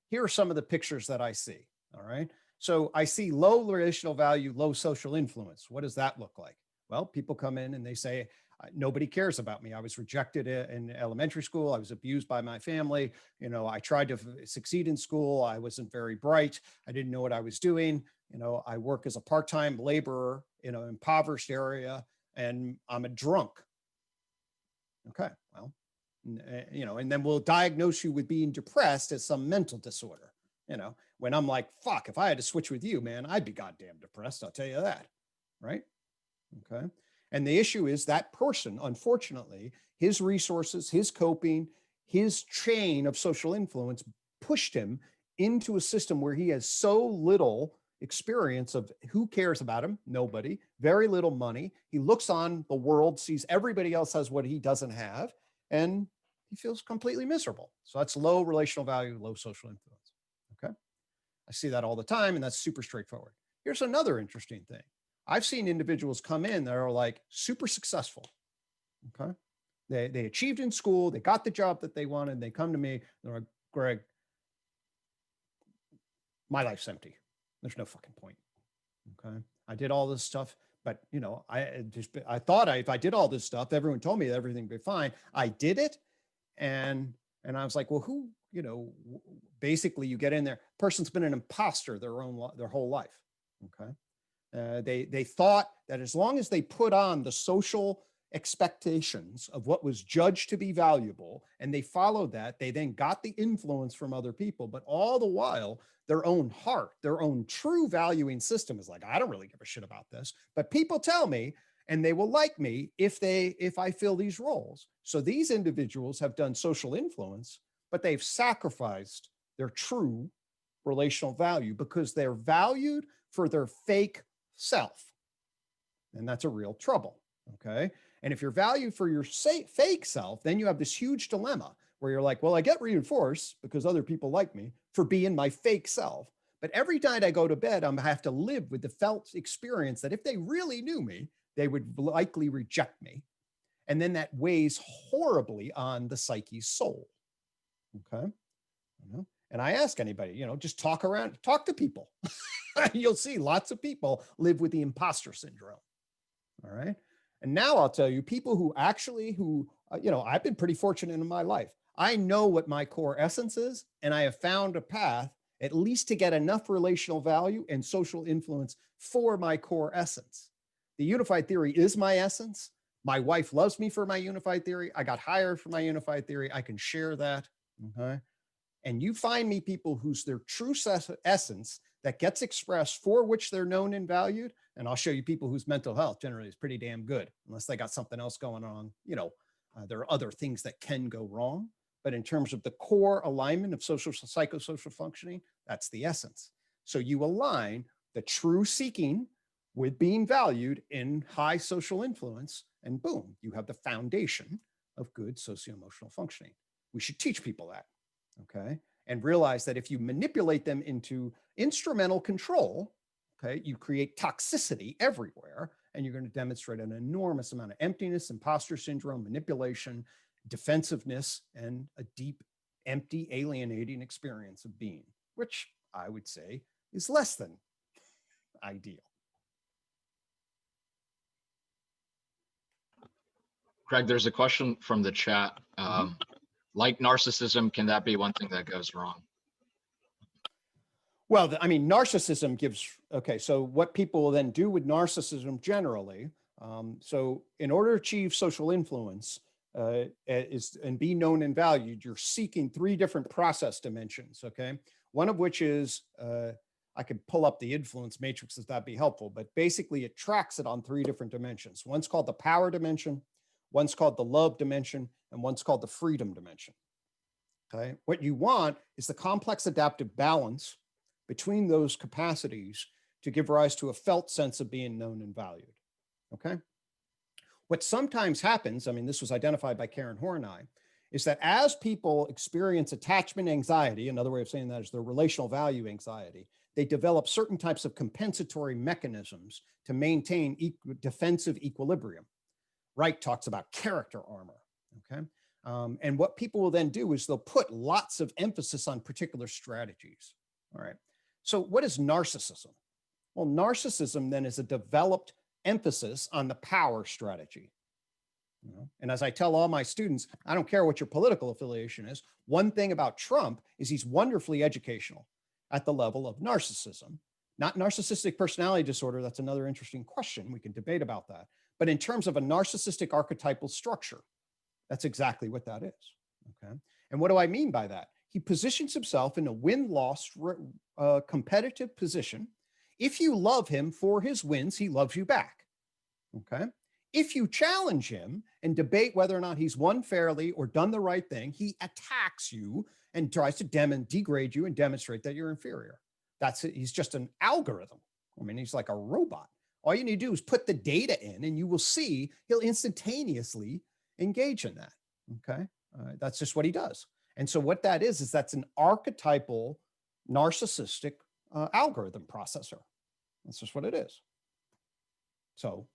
here are some of the pictures that I see, all right? So I see low relational value, low social influence. What does that look like? Well, people come in and they say, nobody cares about me. I was rejected in elementary school. I was abused by my family. You know, I tried to succeed in school. I wasn't very bright. I didn't know what I was doing. You know, I work as a part-time laborer in an impoverished area, and I'm a drunk. Okay, well, you know, and then we'll diagnose you with being depressed as some mental disorder. You know, when I'm like, fuck, if I had to switch with you, man, I'd be goddamn depressed. I'll tell you that. Right? Okay. And the issue is that person, unfortunately, his resources, his coping, his chain of social influence pushed him into a system where he has so little experience of who cares about him, nobody, very little money. He looks on the world, sees everybody else has what he doesn't have, and he feels completely miserable. So that's low relational value, low social influence. Okay. I see that all the time, and that's super straightforward. Here's another interesting thing. I've seen individuals come in that are like super successful. Okay. They achieved in school, they got the job that they wanted, they come to me, they're like, Greg, my life's empty. There's no fucking point. Okay. I did all this stuff, but you know, I thought if I did all this stuff, everyone told me that everything would be fine. I did it. And I was like, well, who, you know, basically you get in there, person's been an imposter their whole life. Okay. They thought that as long as they put on the social expectations of what was judged to be valuable, and they followed that, they then got the influence from other people, but all the while, their own heart, their own true valuing system is like, I don't really give a shit about this, but people tell me, and they will like me if I fill these roles. So these individuals have done social influence, but they've sacrificed their true relational value because they're valued for their fake self. And that's a real trouble. Okay. And if you're valued for your fake self, then you have this huge dilemma where you're like, well, I get reinforced because other people like me for being my fake self. But every night I go to bed, I have to live with the felt experience that if they really knew me, they would likely reject me. And then that weighs horribly on the psyche's soul. Okay. And I ask anybody, just talk to people. You'll see lots of people live with the imposter syndrome. All right. And now I'll tell you, people who I've been pretty fortunate in my life. I know what my core essence is, and I have found a path at least to get enough relational value and social influence for my core essence. The unified theory is my essence. My wife loves me for my unified theory. I got hired for my unified theory. I can share that. Okay. And you find me people whose their true essence that gets expressed for which they're known and valued. And I'll show you people whose mental health generally is pretty damn good, unless they got something else going on. There are other things that can go wrong. But in terms of the core alignment of psychosocial functioning, that's the essence. So you align the true seeking with being valued in high social influence, and boom, you have the foundation of good socio-emotional functioning. We should teach people that, okay? And realize that if you manipulate them into instrumental control, okay, you create toxicity everywhere, and you're going to demonstrate an enormous amount of emptiness, imposter syndrome, manipulation, defensiveness, and a deep, empty, alienating experience of being, which I would say is less than ideal. Craig, there's a question from the chat. Like narcissism, can that be one thing that goes wrong? Well, narcissism gives, okay, so what people will then do with narcissism generally, so in order to achieve social influence and be known and valued, you're seeking 3 different process dimensions, okay? One of which is, I could pull up the influence matrix if that'd be helpful, but basically it tracks it on 3 different dimensions. One's called the power dimension, one's called the love dimension, and one's called the freedom dimension, okay? What you want is the complex adaptive balance between those capacities to give rise to a felt sense of being known and valued, okay? What sometimes happens, this was identified by Karen Horney, is that as people experience attachment anxiety, another way of saying that is their relational value anxiety, they develop certain types of compensatory mechanisms to maintain defensive equilibrium. Reich talks about character armor, okay? And what people will then do is they'll put lots of emphasis on particular strategies, all right? So what is narcissism? Well, narcissism then is a developed emphasis on the power strategy. And as I tell all my students, I don't care what your political affiliation is. One thing about Trump is he's wonderfully educational at the level of narcissism, not narcissistic personality disorder. That's another interesting question. We can debate about that. But in terms of a narcissistic archetypal structure, that's exactly what that is. Okay. And what do I mean by that? He positions himself in a win-loss competitive position. If you love him for his wins, he loves you back. Okay. If you challenge him and debate whether or not he's won fairly or done the right thing, he attacks you and tries to degrade you and demonstrate that you're inferior. That's it. He's just an algorithm. He's like a robot. All you need to do is put the data in and you will see he'll instantaneously engage in that. Okay. That's just what he does. And so what that is that's an archetypal narcissistic algorithm processor. That's just what it is. So,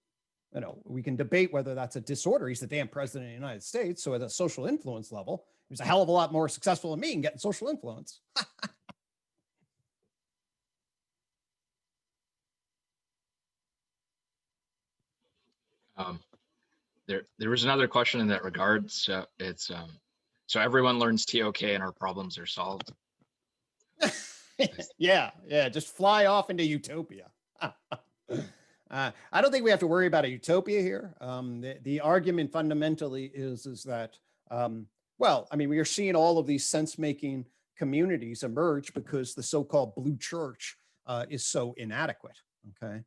we can debate whether that's a disorder. He's the damn president of the United States. So at a social influence level, he was a hell of a lot more successful than me in getting social influence. There was another question in that regard. So it's so everyone learns ToK and our problems are solved. Yeah, just fly off into utopia. I don't think we have to worry about a utopia here. The argument fundamentally is that, we are seeing all of these sense-making communities emerge because the so-called blue church is so inadequate, okay?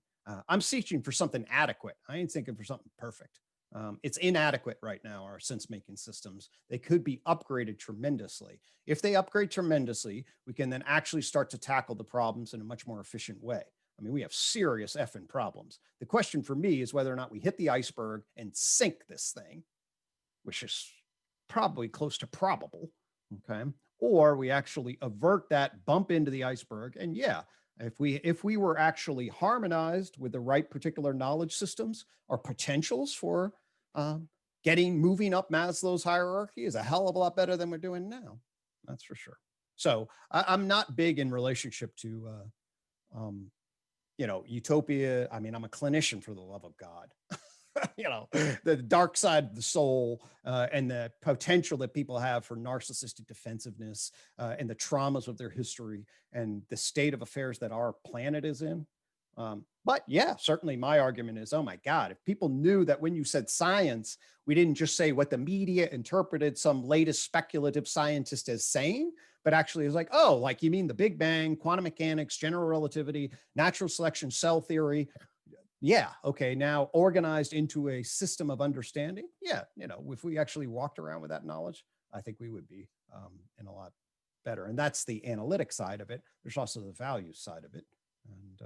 I'm searching for something adequate. I ain't thinking for something perfect. It's inadequate right now, our sense-making systems. They could be upgraded tremendously. If they upgrade tremendously, we can then actually start to tackle the problems in a much more efficient way. I mean, we have serious effing problems. The question for me is whether or not we hit the iceberg and sink this thing, which is probably close to probable, okay? Or we actually avert that, bump into the iceberg, and if we were actually harmonized with the right particular knowledge systems, our potentials for moving up Maslow's hierarchy is a hell of a lot better than we're doing now. That's for sure. So I'm not big in relationship to, utopia. I mean, I'm a clinician, for the love of God. The dark side of the soul and the potential that people have for narcissistic defensiveness and the traumas of their history and the state of affairs that our planet is in. But certainly my argument is, oh my God, if people knew that when you said science, we didn't just say what the media interpreted some latest speculative scientist as saying, but actually is like, oh, like you mean the Big Bang, quantum mechanics, general relativity, natural selection, cell theory. Yeah. Okay. Now organized into a system of understanding. Yeah. If we actually walked around with that knowledge, I think we would be in a lot better. And that's the analytic side of it. There's also the value side of it. And,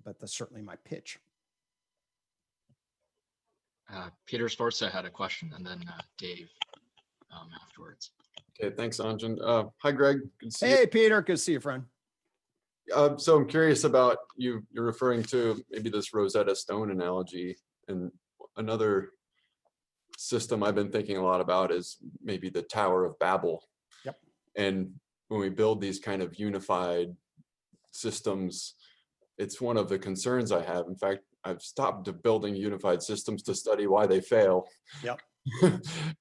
but that's certainly my pitch. Peter Sforza had a question, and then Dave afterwards. Okay, thanks, Anjan. Hi, Greg. Good to see Hey, Peter. Good to see you, friend. So I'm curious about you're referring to maybe this Rosetta Stone analogy, and another system I've been thinking a lot about is maybe the Tower of Babel. Yep. And when we build these kind of unified systems, it's one of the concerns I have. In fact, I've stopped building unified systems to study why they fail. Yep.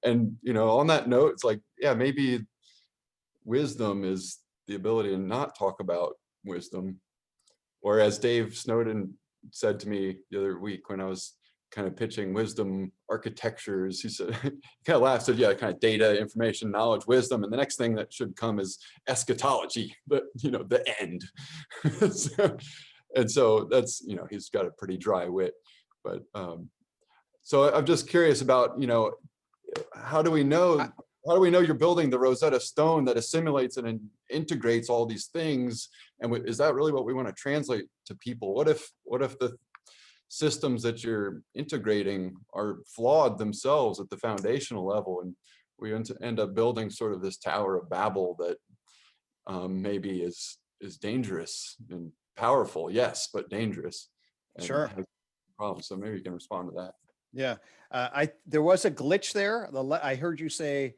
And on that note, it's like, maybe wisdom is the ability to not talk about wisdom. Or as Dave Snowden said to me the other week when I was kind of pitching wisdom architectures, he said, he kind of laughed, said, kind of data, information, knowledge, wisdom, and the next thing that should come is eschatology, but the end. So that's, he's got a pretty dry wit, but so I'm just curious about, how do we know you're building the Rosetta Stone that assimilates and integrates all these things? And is that really what we want to translate to people? What if the systems that you're integrating are flawed themselves at the foundational level, and we end up building sort of this Tower of Babel that maybe is dangerous and powerful, yes, but dangerous. And sure. Has problems. So maybe you can respond to that. Yeah, there was a glitch there. I heard you say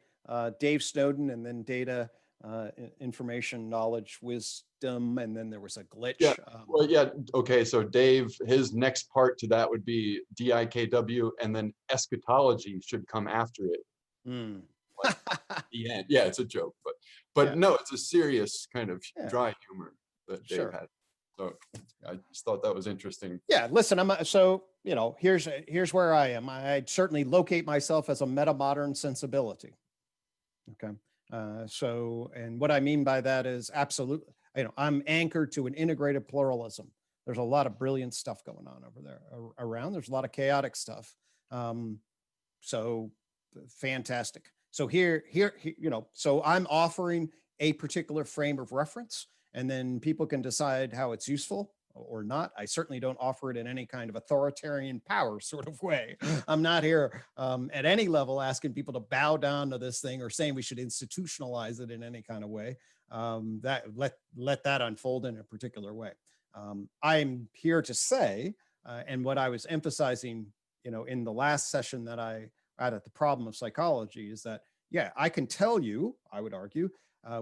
Dave Snowden and then data, information, knowledge, wisdom, and then there was a glitch. Yeah. Well, yeah. Okay. So Dave, his next part to that would be DIKW, and then eschatology should come after it. Like the end. Yeah, it's a joke, but no, it's a serious kind of dry humor that Dave had. So I just thought that was interesting. Yeah, listen, here's where I am. I'd certainly locate myself as a meta-modern sensibility. Okay. And what I mean by that is absolutely, I'm anchored to an integrated pluralism. There's a lot of brilliant stuff going on over there around. There's a lot of chaotic stuff. So fantastic. So here, so I'm offering a particular frame of reference, and then people can decide how it's useful. or not. I certainly don't offer it in any kind of authoritarian power sort of way. I'm not here at any level asking people to bow down to this thing or saying we should institutionalize it in any kind of way. That let that unfold in a particular way. I'm here to say, and what I was emphasizing, in the last session that I had at the problem of psychology is that, yeah, I can tell you, I would argue,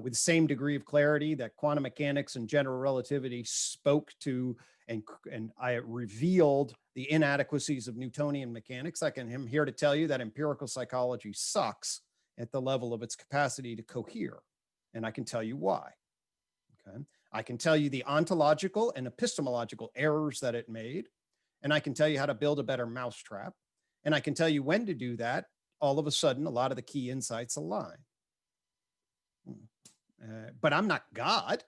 with the same degree of clarity that quantum mechanics and general relativity spoke to and I revealed the inadequacies of Newtonian mechanics. I'm here to tell you that empirical psychology sucks at the level of its capacity to cohere. And I can tell you why. Okay. I can tell you the ontological and epistemological errors that it made. And I can tell you how to build a better mousetrap. And I can tell you when to do that. All of a sudden, a lot of the key insights align. But I'm not God.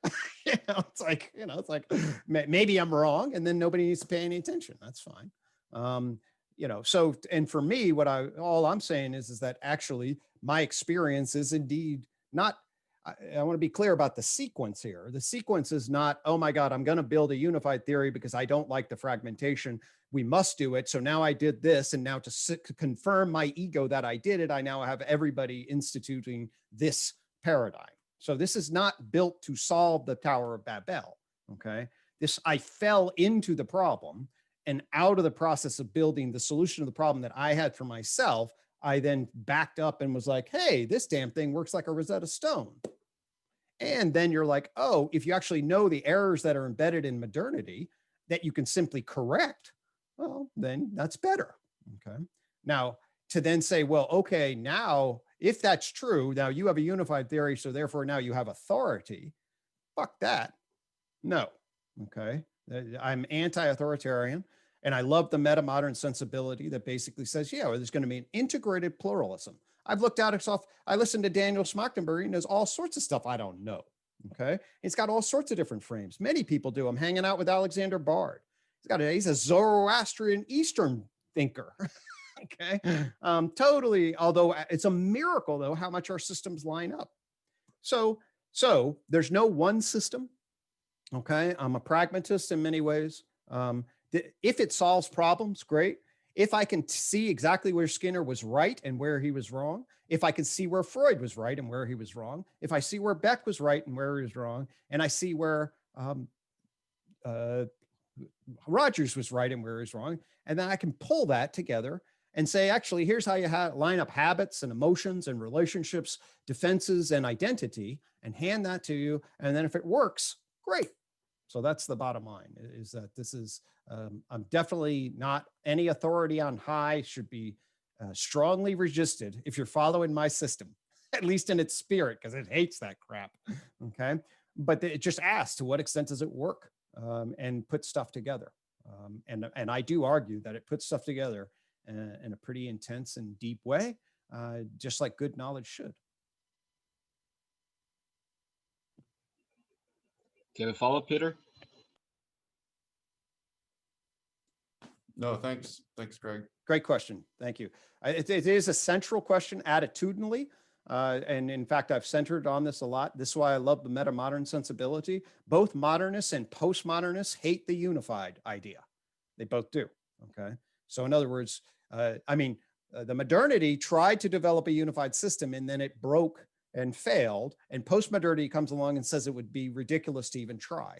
It's like maybe I'm wrong, and then nobody needs to pay any attention. That's fine. So, and for me, all I'm saying is that actually my experience is indeed not. I want to be clear about the sequence here. The sequence is not, oh my God, I'm going to build a unified theory because I don't like the fragmentation. We must do it. So now I did this, and now to confirm my ego that I did it, I now have everybody instituting this paradigm. So this is not built to solve the Tower of Babel, okay? I fell into the problem, and out of the process of building the solution to the problem that I had for myself, I then backed up and was like, hey, this damn thing works like a Rosetta Stone. And then you're like, oh, if you actually know the errors that are embedded in modernity that you can simply correct, well, then that's better, okay? Now, to then say, well, okay, now, if that's true, now you have a unified theory, so therefore now you have authority. Fuck that. No, okay? I'm anti-authoritarian, and I love the meta-modern sensibility that basically says, yeah, well, there's going to be an integrated pluralism. I've looked out itself. I listened to Daniel Schmachtenberg, and there's all sorts of stuff I don't know, okay? It's got all sorts of different frames. Many people do. I'm hanging out with Alexander Bard. He's a Zoroastrian Eastern thinker. Okay. Totally. Although it's a miracle though, how much our systems line up. So there's no one system. Okay. I'm a pragmatist in many ways. If it solves problems, great. If I can see exactly where Skinner was right and where he was wrong, if I can see where Freud was right and where he was wrong, if I see where Beck was right and where he was wrong, and I see where Rogers was right and where he was wrong, and then I can pull that together and say, actually, here's how you line up habits and emotions and relationships, defenses and identity, and hand that to you. And then if it works, great. So that's the bottom line, is that this is, I'm definitely not any authority on high, should be strongly resisted if you're following my system, at least in its spirit, because it hates that crap, okay? But it just asks, to what extent does it work, and put stuff together? And I do argue that it puts stuff together in a pretty intense and deep way, just like good knowledge should. Do you have a follow-up, Peter? No, thanks. Thanks, Greg. Great question. Thank you. It is a central question attitudinally. And in fact, I've centered on this a lot. This is why I love the meta-modern sensibility. Both modernists and postmodernists hate the unified idea. They both do. Okay. So in other words, the modernity tried to develop a unified system, and then it broke and failed. And postmodernity comes along and says it would be ridiculous to even try.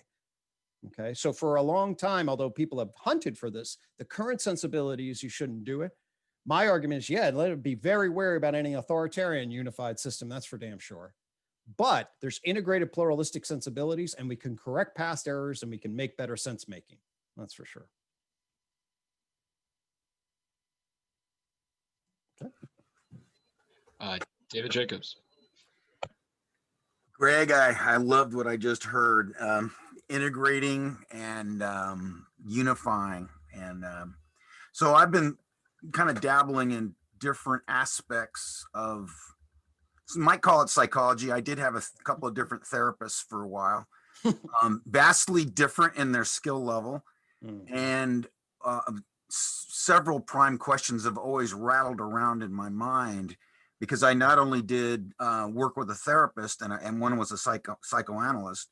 Okay. So for a long time, although people have hunted for this, the current sensibility is you shouldn't do it. My argument is, yeah, let it be very wary about any authoritarian unified system. That's for damn sure. But there's integrated pluralistic sensibilities, and we can correct past errors, and we can make better sense making. That's for sure. Okay. David Jacobs. Greg, I loved what I just heard. Integrating and unifying. And so I've been kind of dabbling in different aspects of, might call it psychology. I did have a couple of different therapists for a while, vastly different in their skill level. And several prime questions have always rattled around in my mind, because I not only did work with a therapist, and one was a psychoanalyst,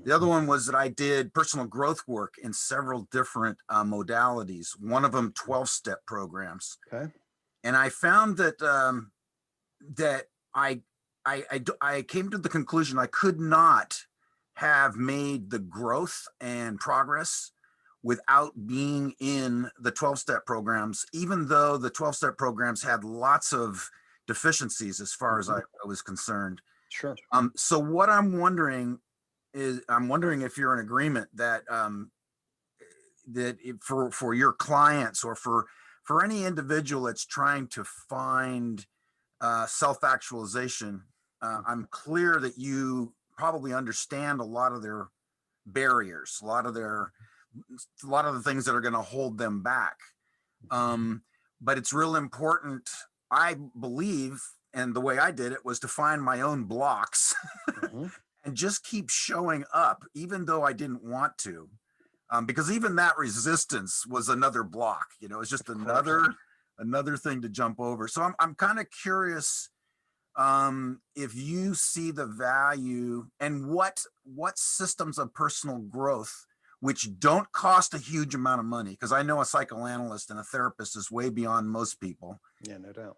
The other one was that I did personal growth work in several different modalities. One of them 12-step programs. Okay. And I found that that I came to the conclusion I could not have made the growth and progress without being in the 12-step programs, even though the 12-step programs had lots of deficiencies as far as I was concerned. Sure. So what I'm wondering if you're in agreement that for your clients or for any individual that's trying to find self-actualization, I'm clear that you probably understand a lot of their barriers, a lot of the things that are going to hold them back. But it's real important, I believe, and the way I did it was to find my own blocks and just keep showing up, even though I didn't want to, because even that resistance was another block. You know, it's just another thing to jump over. So I'm kind of curious if you see the value and what systems of personal growth which don't cost a huge amount of money, because I know a psychoanalyst and a therapist is way beyond most people. Yeah, no doubt.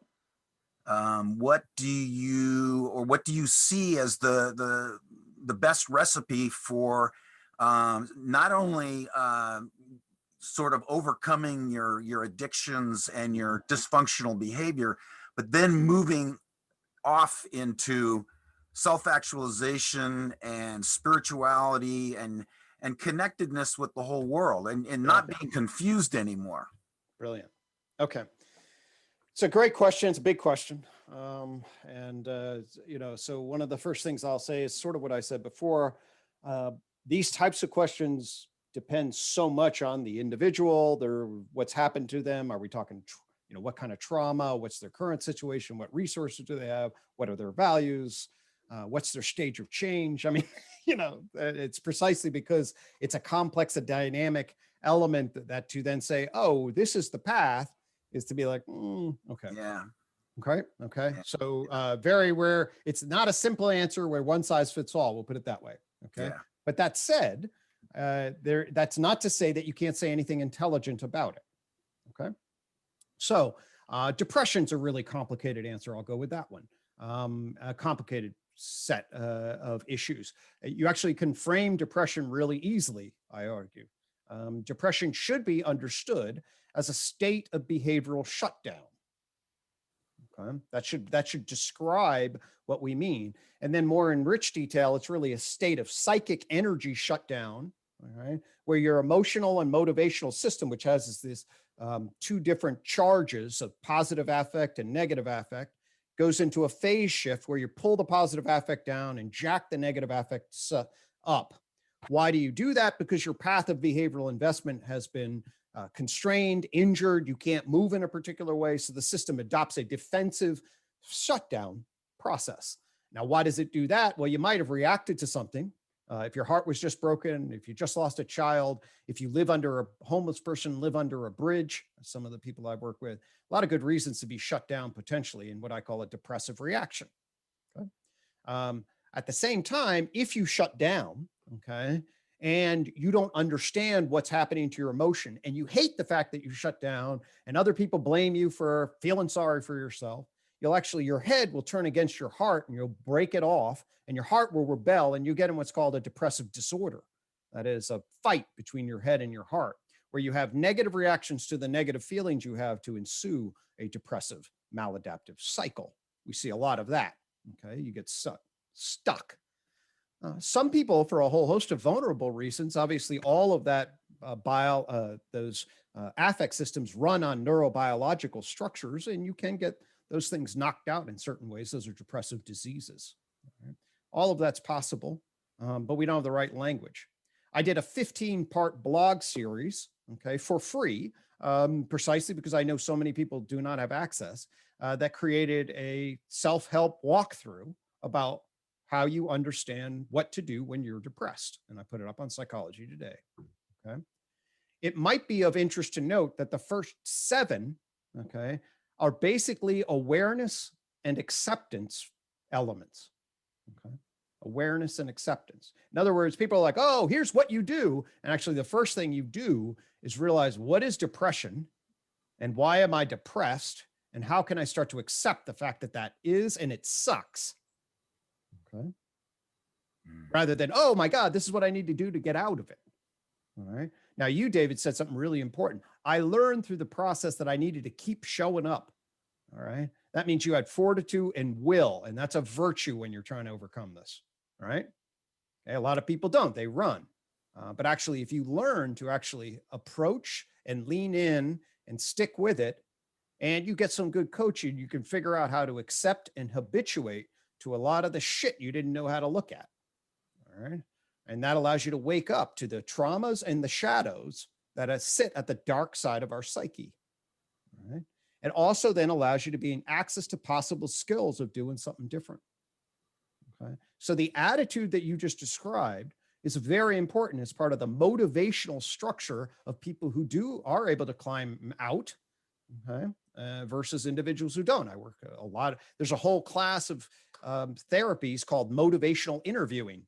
What do you see as the best recipe for not only sort of overcoming your addictions and your dysfunctional behavior, but then moving off into self-actualization and spirituality and connectedness with the whole world and not being confused anymore? Brilliant. Okay. It's a great question. It's a big question. So one of the first things I'll say is sort of what I said before. These types of questions depend so much on the individual, what's happened to them. Are we talking, what kind of trauma? What's their current situation? What resources do they have? What are their values? What's their stage of change? I mean, it's precisely because it's a complex, a dynamic element that to then say, oh, this is the path, is to be like, okay. Yeah. Okay. Yeah. So very rare. It's not a simple answer where one size fits all. We'll put it that way. Okay. Yeah. But that said, that's not to say that you can't say anything intelligent about it. Okay. So depression's a really complicated answer. I'll go with that one. A complicated set of issues. You actually can frame depression really easily, I argue. Depression should be understood as a state of behavioral shutdown. Okay, that should describe what we mean. And then more in rich detail, it's really a state of psychic energy shutdown, all right, where your emotional and motivational system, which has this two different charges of positive affect and negative affect, goes into a phase shift where you pull the positive affect down and jack the negative affects up. Why do you do that? Because your path of behavioral investment has been constrained, injured, you can't move in a particular way. So the system adopts a defensive shutdown process. Now, why does it do that? Well, you might have reacted to something. If your heart was just broken, if you just lost a child, if you live under a homeless person, live under a bridge, some of the people I've worked with, a lot of good reasons to be shut down potentially in what I call a depressive reaction. Okay? At the same time, if you shut down, okay, and you don't understand what's happening to your emotion, and you hate the fact that you shut down, and other people blame you for feeling sorry for yourself, your head will turn against your heart and you'll break it off, and your heart will rebel, and you get in what's called a depressive disorder. That is a fight between your head and your heart, where you have negative reactions to the negative feelings you have to ensue a depressive maladaptive cycle. We see a lot of that. Okay, you get stuck. Some people, for a whole host of vulnerable reasons, obviously all of that those affect systems run on neurobiological structures, and you can get those things knocked out in certain ways. Those are depressive diseases. Right? All of that's possible, but we don't have the right language. I did a 15-part blog series, okay, for free, precisely because I know so many people do not have access, that created a self-help walkthrough about how you understand what to do when you're depressed. And I put it up on Psychology Today. Okay. It might be of interest to note that the first 7, okay, are basically awareness and acceptance elements. Okay. awareness and acceptance. In other words, people are like, oh, here's what you do. And actually the first thing you do is realize, what is depression and why am I depressed? And how can I start to accept the fact that that is, and it sucks. Okay. Rather than, oh my God, this is what I need to do to get out of it. All right. Now you, David, said something really important. I learned through the process that I needed to keep showing up. All right. That means you had fortitude and will, and that's a virtue when you're trying to overcome this. All right. Okay, a lot of people don't, they run. But actually, if you learn to actually approach and lean in and stick with it, and you get some good coaching, you can figure out how to accept and habituate to a lot of the shit you didn't know how to look at. All right. And that allows you to wake up to the traumas and the shadows that sit at the dark side of our psyche. All right. It also then allows you to be in access to possible skills of doing something different. Okay. So the attitude that you just described is very important as part of the motivational structure of people who are able to climb out, okay, versus individuals who don't. I work a lot. There's a whole class of therapies called motivational interviewing,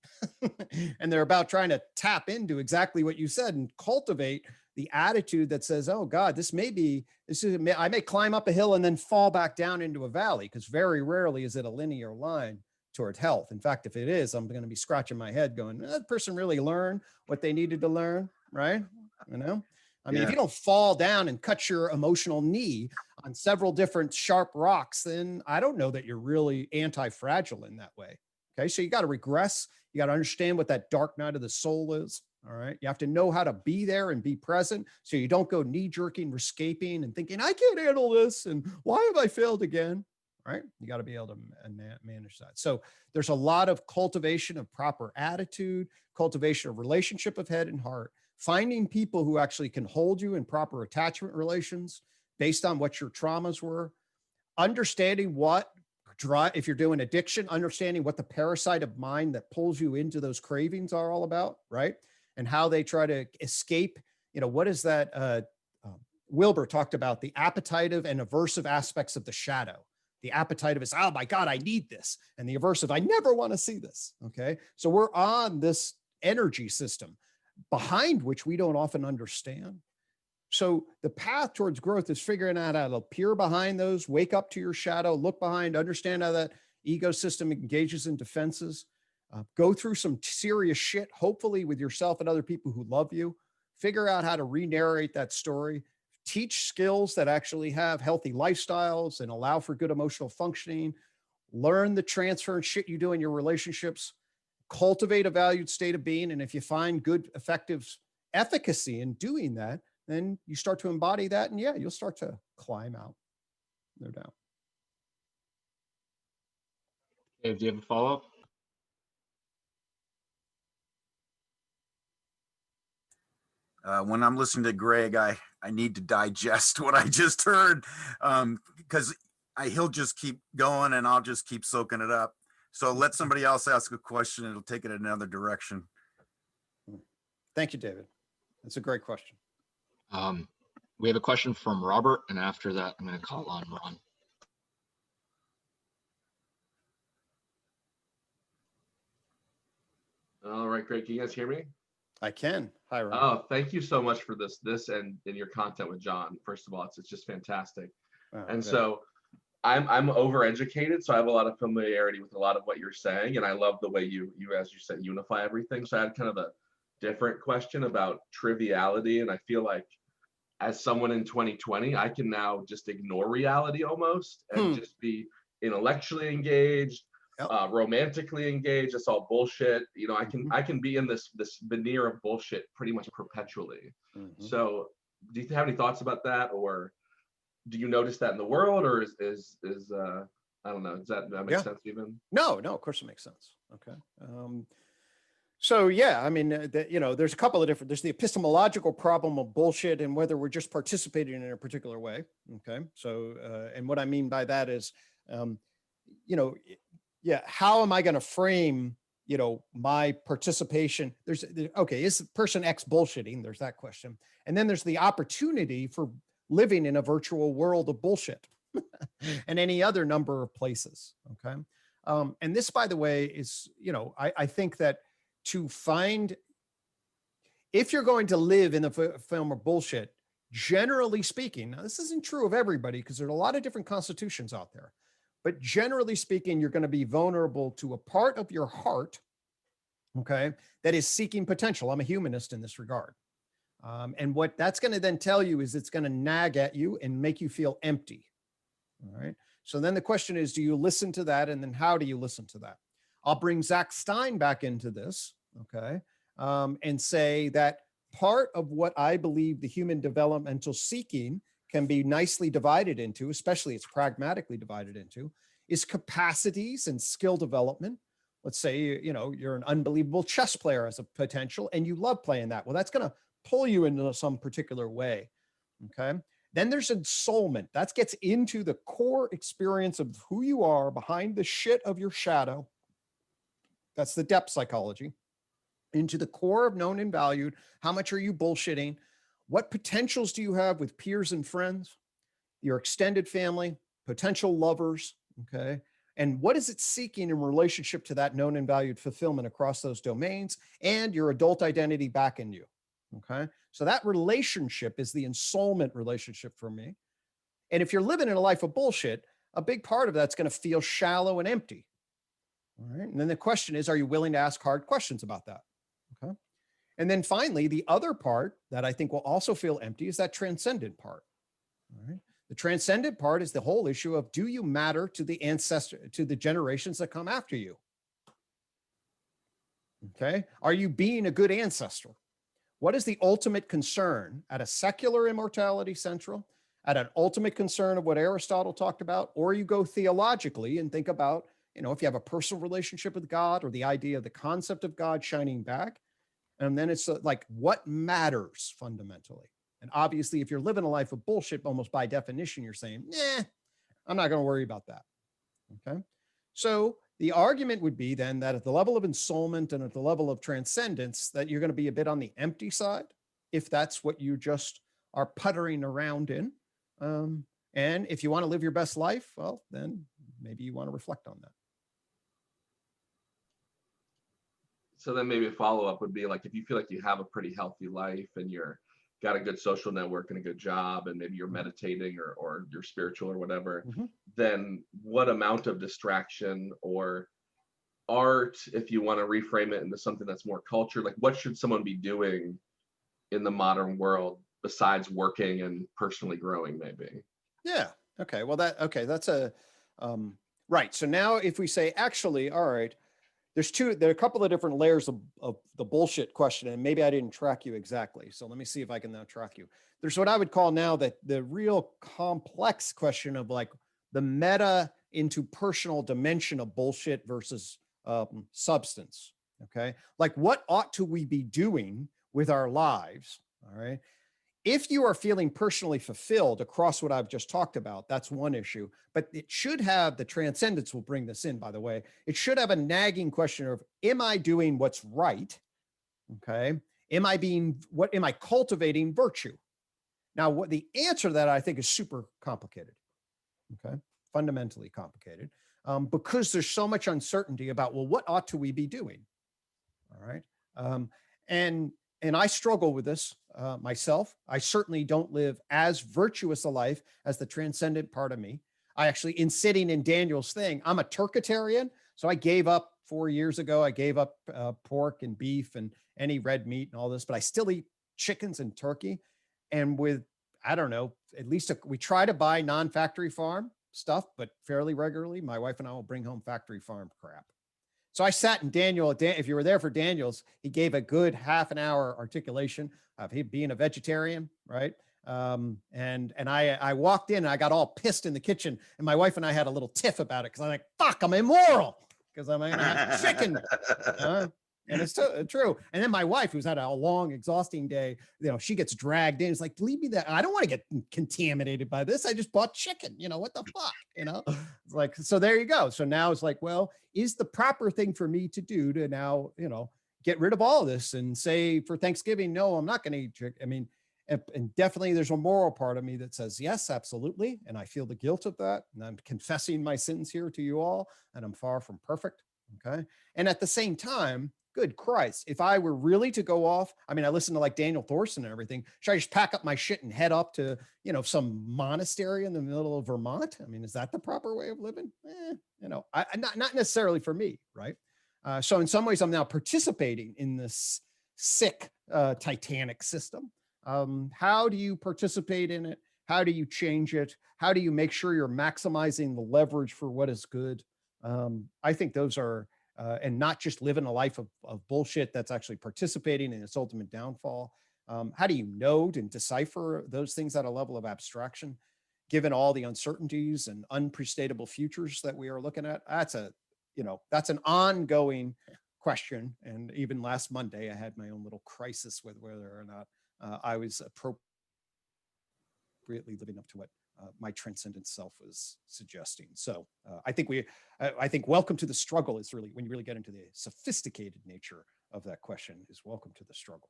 and they're about trying to tap into exactly what you said and cultivate the attitude that says, oh God, I may climb up a hill and then fall back down into a valley, because very rarely is it a linear line toward health. In fact, if it is, I'm going to be scratching my head going, that person really learned what they needed to learn, right? You know, I mean, if you don't fall down and cut your emotional knee on several different sharp rocks, then I don't know that you're really anti-fragile in that way. Okay. So you got to regress. You got to understand what that dark night of the soul is. All right. You have to know how to be there and be present, so you don't go knee jerking, escaping and thinking, I can't handle this. And why have I failed again? Right. You got to be able to manage that. So there's a lot of cultivation of proper attitude, cultivation of relationship of head and heart, finding people who actually can hold you in proper attachment relations based on what your traumas were, understanding if you're doing addiction, understanding what the parasite of mind that pulls you into those cravings are all about, right? And how they try to escape, what is that? Wilber talked about the appetitive and aversive aspects of the shadow. The appetitive is, oh my God, I need this. And the aversive, I never want to see this. Okay. So we're on this energy system behind which we don't often understand. So the path towards growth is figuring out how to peer behind those, wake up to your shadow, look behind, understand how that ego system engages in defenses, go through some serious shit, hopefully with yourself and other people who love you, figure out how to re-narrate that story, teach skills that actually have healthy lifestyles and allow for good emotional functioning, learn the transfer and shit you do in your relationships, cultivate a valued state of being. And if you find good, effective efficacy in doing that, then you start to embody that. And yeah, you'll start to climb out, no doubt. Dave, do you have a follow-up? When I'm listening to Gregg, I need to digest what I just heard, because he'll just keep going and I'll just keep soaking it up. So let somebody else ask a question. It'll take it in another direction. Thank you, David. That's a great question. We have a question from Robert, and after that, I'm going to call on Ron. All right, great. Can you guys hear me? I can. Hi, Ron. Oh, thank you so much for this and your content with John. First of all, it's just fantastic. Oh, and good. so I'm overeducated, so I have a lot of familiarity with a lot of what you're saying, and I love the way you as you said, unify everything. So I had kind of a different question about triviality, and I feel like as someone in 2020, I can now just ignore reality almost and just be intellectually engaged, romantically engaged. It's all bullshit. I can be in this veneer of bullshit pretty much perpetually. Mm-hmm. So do you have any thoughts about that, or do you notice that in the world, or is I don't know, does that make sense even? No, of course it makes sense. Okay. So yeah, I mean, there's a couple of different, there's the epistemological problem of bullshit and whether we're just participating in a particular way. Okay. So, and what I mean by that is, how am I going to frame, my participation? Is person X bullshitting? There's that question. And then there's the opportunity for living in a virtual world of bullshit and any other number of places. Okay. And this, by the way, is, I think that to find, if you're going to live in the film of bullshit, generally speaking, now this isn't true of everybody because there's a lot of different constitutions out there, but generally speaking, you're going to be vulnerable to a part of your heart, okay, that is seeking potential. I'm a humanist in this regard. And what that's going to then tell you is it's going to nag at you and make you feel empty. All right. So then the question is, do you listen to that? And then how do you listen to that? I'll bring Zach Stein back into this, okay, and say that part of what I believe the human developmental seeking can be nicely divided into, especially it's pragmatically divided into, is capacities and skill development. Let's say, you're an unbelievable chess player as a potential and you love playing that. Well, that's going to pull you into some particular way, okay? Then there's ensoulment. That gets into the core experience of who you are behind the shit of your shadow. That's the depth psychology. Into the core of known and valued. How much are you bullshitting? What potentials do you have with peers and friends, your extended family, potential lovers, okay? And what is it seeking in relationship to that known and valued fulfillment across those domains and your adult identity back in you? Okay. So that relationship is the ensoulment relationship for me. And if you're living in a life of bullshit, a big part of that's going to feel shallow and empty. All right. And then the question is, are you willing to ask hard questions about that? Okay. And then finally, the other part that I think will also feel empty is that transcendent part. All right. The transcendent part is the whole issue of, do you matter to the to the generations that come after you? Okay. Are you being a good ancestor? What is the ultimate concern at a secular immortality central, at an ultimate concern of what Aristotle talked about, or you go theologically and think about, if you have a personal relationship with God or the idea of the concept of God shining back, and then it's like, what matters fundamentally? And obviously, if you're living a life of bullshit, almost by definition, you're saying, I'm not going to worry about that. Okay. So the argument would be then that at the level of ensoulment and at the level of transcendence, that you're going to be a bit on the empty side, if that's what you just are puttering around in. And if you want to live your best life, well, then maybe you want to reflect on that. So then maybe a follow-up would be like, if you feel like you have a pretty healthy life and you're got a good social network and a good job, and maybe you're meditating or you're spiritual or whatever, then what amount of distraction or art, if you want to reframe it into something that's more culture, like what should someone be doing in the modern world besides working and personally growing maybe? Yeah. Okay. Well, that's a, right. So now if we say, actually, all right, there are a couple of different layers of the bullshit question, and maybe I didn't track you exactly. So let me see if I can now track you. There's what I would call now that the real complex question of like the meta into personal dimension of bullshit versus substance. Okay. Like what ought to we be doing with our lives? All right. If you are feeling personally fulfilled across what I've just talked about, that's one issue, but it should have, the transcendence will bring this in, by the way, it should have a nagging question of, am I doing what's right? Okay. Am I cultivating virtue? Now, what the answer to that I think is super complicated. Okay. Fundamentally complicated, because there's so much uncertainty about, well, what ought to we be doing? All right. And I struggle with this myself. I certainly don't live as virtuous a life as the transcendent part of me. I actually, in sitting in Daniel's thing, I'm a turkitarian. So I gave up 4 years ago. I gave up pork and beef and any red meat and all this, but I still eat chickens and turkey. And with, I don't know, at least we try to buy non-factory farm stuff, but fairly regularly, my wife and I will bring home factory farm crap. So I sat in Daniel, if you were there for Daniel's, he gave a good half an hour articulation of him being a vegetarian, right? And I walked in and I got all pissed in the kitchen, and my wife and I had a little tiff about it because I'm like, fuck, I'm immoral because I'm going to have chicken. And it's true. And then my wife, who's had a long, exhausting day, she gets dragged in. It's like, leave me that. I don't want to get contaminated by this. I just bought chicken. What the fuck? It's like, so there you go. So now it's like, well, is the proper thing for me to do to now, get rid of all of this and say for Thanksgiving, no, I'm not going to eat chicken. I mean, And definitely there's a moral part of me that says, yes, absolutely. And I feel the guilt of that. And I'm confessing my sins here to you all, and I'm far from perfect. Okay. And at the same time, good Christ, if I were really to go off, I mean, I listen to like Daniel Thorson and everything. Should I just pack up my shit and head up to, some monastery in the middle of Vermont? I mean, is that the proper way of living? Not necessarily for me. Right. So in some ways I'm now participating in this sick Titanic system. How do you participate in it? How do you change it? How do you make sure you're maximizing the leverage for what is good? I think those are, and not just living a life of bullshit that's actually participating in its ultimate downfall. How do you note and decipher those things at a level of abstraction, given all the uncertainties and unprestatable futures that we are looking at? That's an ongoing question. And even last Monday, I had my own little crisis with whether or not I was appropriately living up to what my transcendent self was suggesting. So I think welcome to the struggle is really, when you really get into the sophisticated nature of that question, is welcome to the struggle.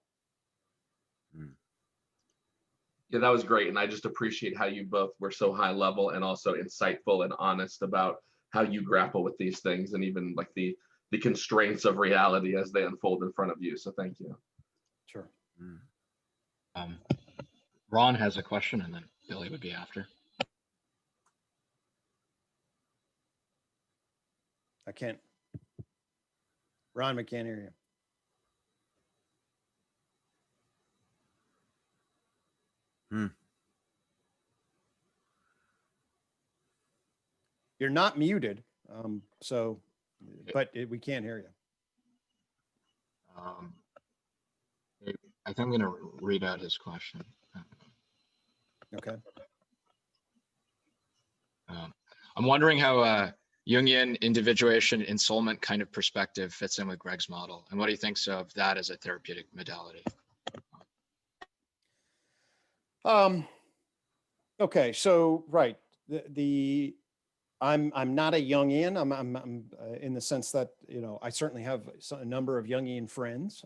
Yeah, that was great. And I just appreciate how you both were so high level and also insightful and honest about how you grapple with these things, and even like the constraints of reality as they unfold in front of you. So thank you. Sure. Ron has a question, and then Billy would be after. Ron, I can't hear you. You're not muted, but we can't hear you. I think I'm going to read out his question. Okay. I'm wondering how Jungian individuation ensoulment kind of perspective fits in with Gregg's model, and what he thinks of that as a therapeutic modality. Okay, so right, I'm not a Jungian. I'm in the sense that I certainly have a number of Jungian friends.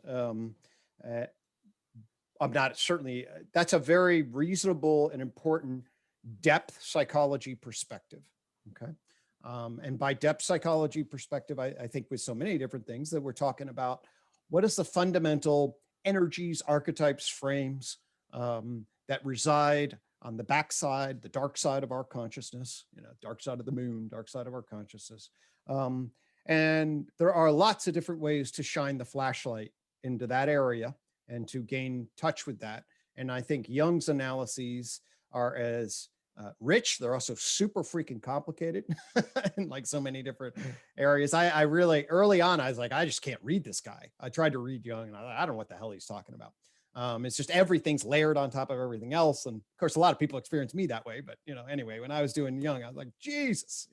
I'm not certainly. That's a very reasonable and important depth psychology perspective. Okay, and by depth psychology perspective, I think with so many different things that we're talking about, what is the fundamental energies, archetypes, frames that reside on the backside, the dark side of our consciousness, dark side of the moon, dark side of our consciousness. And there are lots of different ways to shine the flashlight into that area and to gain touch with that. And I think Jung's analyses are as rich. They're also super freaking complicated in like so many different areas. I really, early on, I was like, I just can't read this guy. I tried to read Jung and I don't know what the hell he's talking about. It's just everything's layered on top of everything else. And of course, a lot of people experience me that way. But, anyway, when I was doing Jung, I was like, Jesus,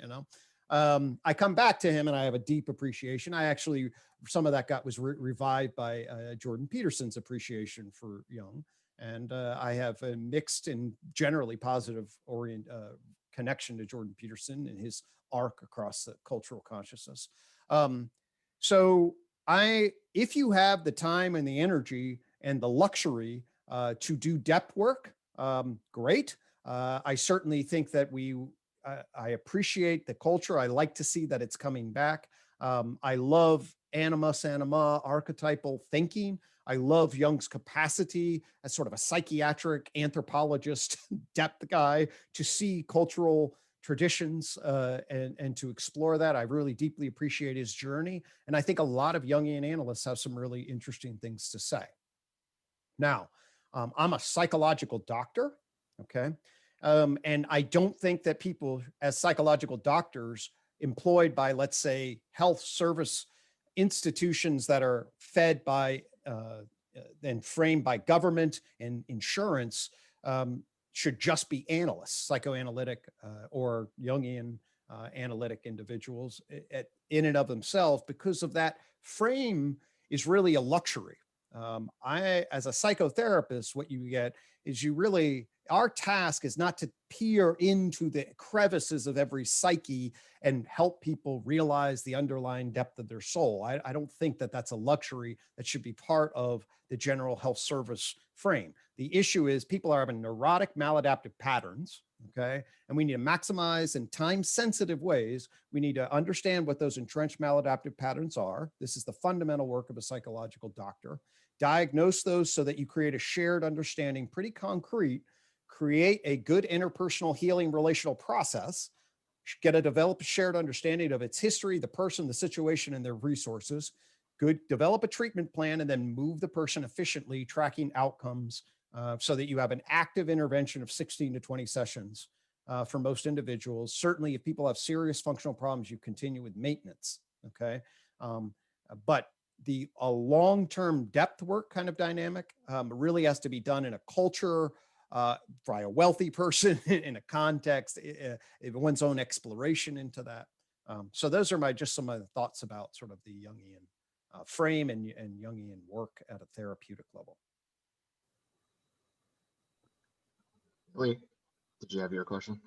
I come back to him and I have a deep appreciation. I actually, some of that was revived by Jordan Peterson's appreciation for Jung. And I have a mixed and generally positive connection to Jordan Peterson and his arc across the cultural consciousness. So if you have the time and the energy and the luxury to do depth work, great. I certainly think that I appreciate the culture. I like to see that it's coming back. I love anima, archetypal thinking. I love Jung's capacity as sort of a psychiatric anthropologist, depth guy, to see cultural traditions and to explore that. I really deeply appreciate his journey. And I think a lot of Jungian analysts have some really interesting things to say. Now, I'm a psychological doctor, okay? And I don't think that people as psychological doctors employed by, let's say, health service institutions that are fed by and framed by government and insurance should just be analysts, psychoanalytic or Jungian analytic individuals in and of themselves, because of that frame is really a luxury. As a psychotherapist, what you get is our task is not to peer into the crevices of every psyche and help people realize the underlying depth of their soul. I don't think that that's a luxury that should be part of the general health service frame. The issue is people are having neurotic maladaptive patterns, okay? And we need to maximize in time-sensitive ways. We need to understand what those entrenched maladaptive patterns are. This is the fundamental work of a psychological doctor. Diagnose those so that you create a shared understanding, pretty concrete, create a good interpersonal healing relational process, develop a shared understanding of its history, the person, the situation, and their resources. Develop a treatment plan, and then move the person efficiently, tracking outcomes so that you have an active intervention of 16 to 20 sessions for most individuals. Certainly, if people have serious functional problems, you continue with maintenance, okay? But a long-term depth work kind of dynamic really has to be done in a culture, by a wealthy person, in a context, one's own exploration into that. So those are just some of the thoughts about sort of the Jungian frame and Jungian work at a therapeutic level. Lee, did you have your question?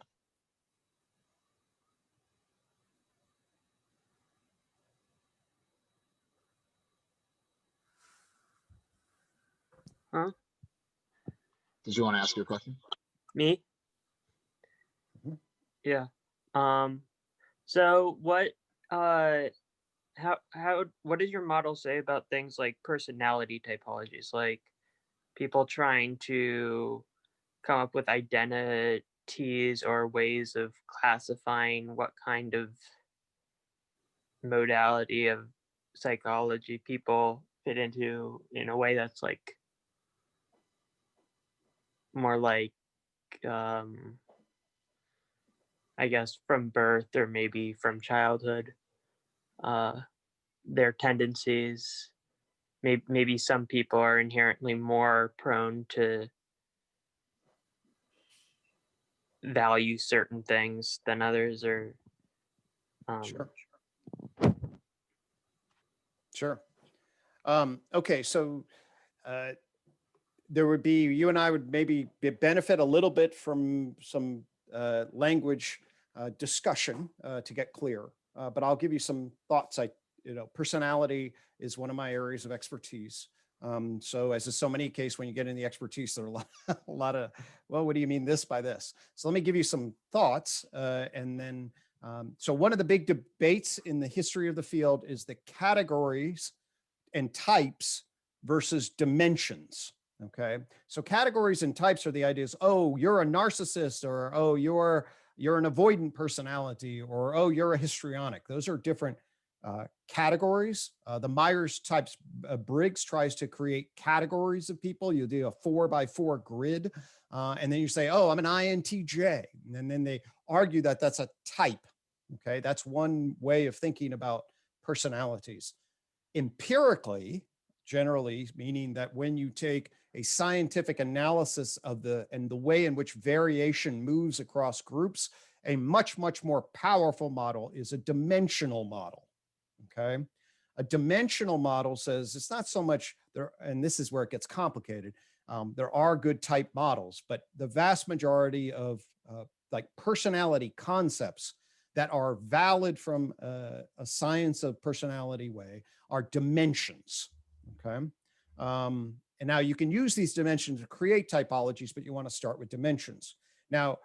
Huh? Did you want to ask your question? Me? Mhm. Yeah. So what what does your model say about things like personality typologies, like people trying to come up with identities or ways of classifying what kind of modality of psychology people fit into in a way that's like more like I guess from birth or maybe from childhood, their tendencies. Maybe some people are inherently more prone to value certain things than others, or Sure. Okay, so there would be, you and I would maybe benefit a little bit from some language discussion to get clear, but I'll give you some thoughts. Personality is one of my areas of expertise. So as is so many cases, when you get in the expertise, there are a lot of, well, what do you mean this by this? So let me give you some thoughts. And then, so one of the big debates in the history of the field is the categories and types versus dimensions. Okay. So categories and types are the ideas, oh, you're a narcissist, or, oh, you're an avoidant personality, or, oh, you're a histrionic. Those are different categories. The Myers-Types Briggs tries to create categories of people. You do a 4x4 grid, and then you say, oh, I'm an INTJ. And then they argue that that's a type. Okay, that's one way of thinking about personalities. Empirically, generally, meaning that when you take a scientific analysis of the way in which variation moves across groups, a much, much more powerful model is a dimensional model. Okay. A dimensional model says it's not so much there, and this is where it gets complicated. There are good type models, but the vast majority of like personality concepts that are valid from a science of personality way are dimensions. Okay. And now you can use these dimensions to create typologies, but you want to start with dimensions. Now,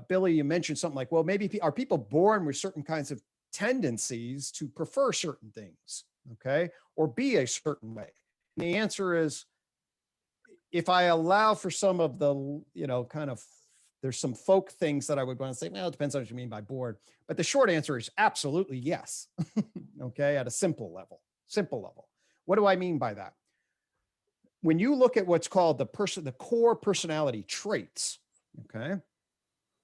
Billy, you mentioned something like, well, maybe are people born with certain kinds of tendencies to prefer certain things, okay, or be a certain way? And the answer is, if I allow for some of the, kind of, there's some folk things that I would want to say, well, it depends on what you mean by born. But the short answer is absolutely yes. Okay, at a simple level. What do I mean by that? When you look at what's called the core personality traits, okay,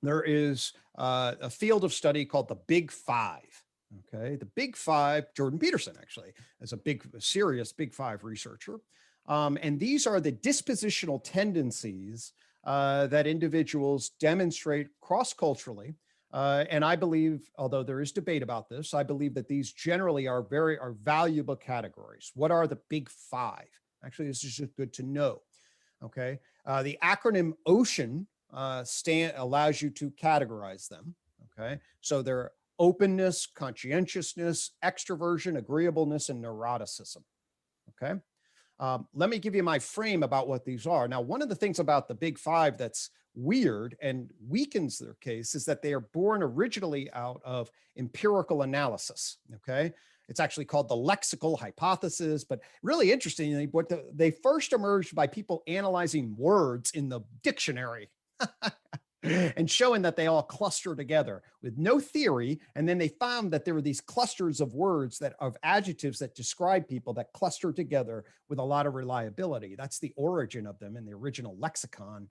there is a field of study called the Big Five. Okay, the Big Five, Jordan Peterson actually is a serious Big Five researcher. And these are the dispositional tendencies that individuals demonstrate cross-culturally. And I believe, although there is debate about this, I believe that these generally are valuable categories. What are the Big Five? Actually, this is just good to know. Okay, the acronym OCEAN allows you to categorize them. Okay, so they're openness, conscientiousness, extroversion, agreeableness, and neuroticism. Okay, Let me give you my frame about what these are. Now, one of the things about the big five that's weird and weakens their case is that they are born originally out of empirical analysis. Okay. It's actually called the Lexical Hypothesis, but really interestingly, they first emerged by people analyzing words in the dictionary and showing that they all cluster together with no theory. And then they found that there were these clusters of words of adjectives that describe people that cluster together with a lot of reliability. That's the origin of them in the original lexicon.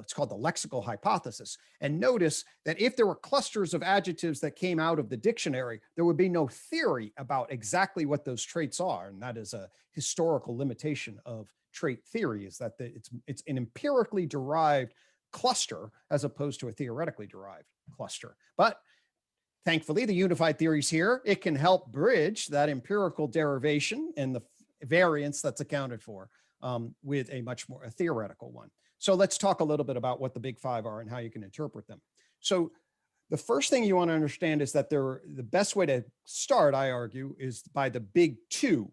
It's called the Lexical Hypothesis. And notice that if there were clusters of adjectives that came out of the dictionary, there would be no theory about exactly what those traits are. And that is a historical limitation of trait theory, is that it's an empirically derived cluster as opposed to a theoretically derived cluster. But thankfully, the unified theories here, it can help bridge that empirical derivation and the variance that's accounted for with a much more theoretical one. So let's talk a little bit about what the big five are and how you can interpret them. So the first thing you want to understand is that the best way to start, I argue, is by the big two.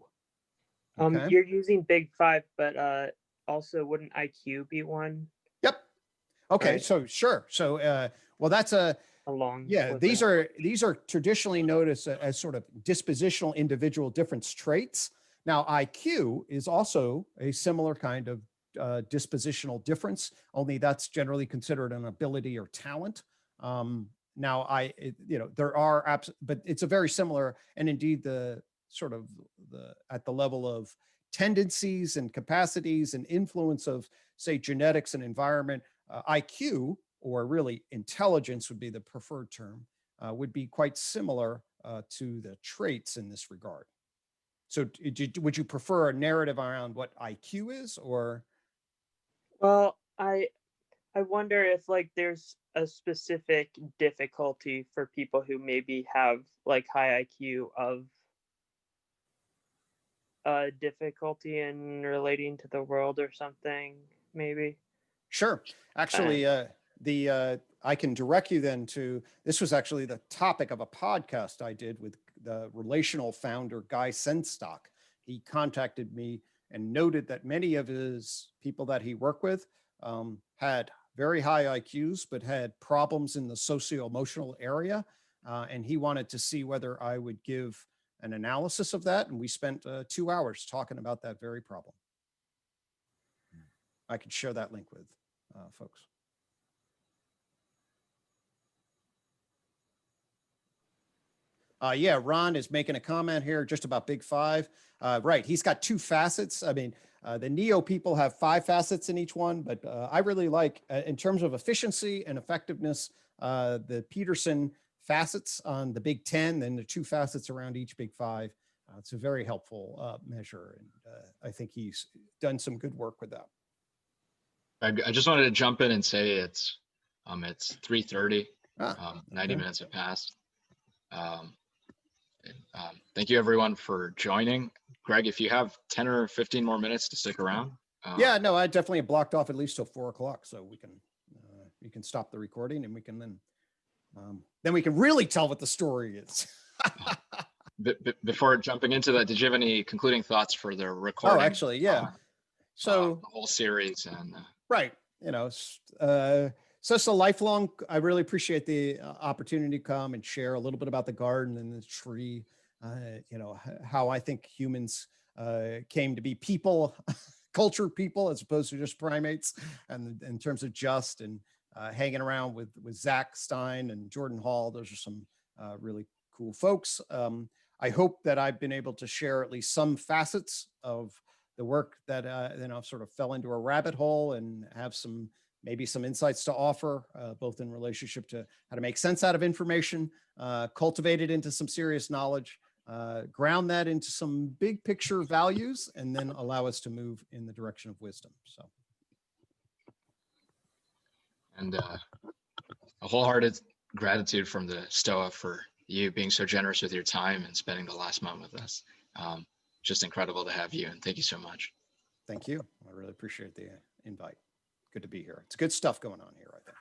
Okay? You're using big five, but also wouldn't IQ be one? Yep. Okay. Right. So sure. So well, that's along. Yeah, these are traditionally known as sort of dispositional individual difference traits. Now, IQ is also a similar kind of dispositional difference, only that's generally considered an ability or talent. Now, there are apps, but it's a very similar, and indeed at the level of tendencies and capacities and influence of, say, genetics and environment, IQ, or really intelligence would be the preferred term, would be quite similar to the traits in this regard. So would you prefer a narrative around what IQ is, or? Well, I wonder if there's a specific difficulty for people who maybe have high IQ of difficulty in relating to the world or something, maybe. Sure. Actually, I can direct you then to, this was actually the topic of a podcast I did with the relational founder, Guy Senstock. He contacted me and noted that many of his people that he worked with had very high IQs, but had problems in the socio-emotional area. And he wanted to see whether I would give an analysis of that. And we spent 2 hours talking about that very problem. I could share that link with folks. Yeah, Ron is making a comment here just about Big Five. Right, he's got 2 facets. I mean, the Neo people have 5 facets in each one, but I really like, in terms of efficiency and effectiveness, the Peterson facets on the Big 10, and the 2 facets around each Big Five. It's a very helpful measure, and I think he's done some good work with that. I just wanted to jump in and say it's 3:30. 90 minutes have passed. Thank you everyone for joining. Greg, if you have 10 or 15 more minutes to stick around. Yeah, no, I definitely blocked off at least till 4 o'clock, so we can stop the recording, and we can then we can really tell what the story is. Before jumping into that, did you have any concluding thoughts for the recording? Oh, actually, yeah. So the whole series and right, so it's a lifelong. I really appreciate the opportunity to come and share a little bit about the garden and the tree. How I think humans came to be people, culture people, as opposed to just primates, and in terms of just and hanging around with Zach Stein and Jordan Hall. Those are some really cool folks. I hope that I've been able to share at least some facets of the work that I've sort of fell into a rabbit hole and have maybe some insights to offer, both in relationship to how to make sense out of information, cultivate it into some serious knowledge, ground that into some big picture values, and then allow us to move in the direction of wisdom. So. And a wholehearted gratitude from the Stoa for you being so generous with your time and spending the last month with us. Just incredible to have you, and thank you so much. Thank you. I really appreciate the invite. Good to be here. It's good stuff going on here, I think.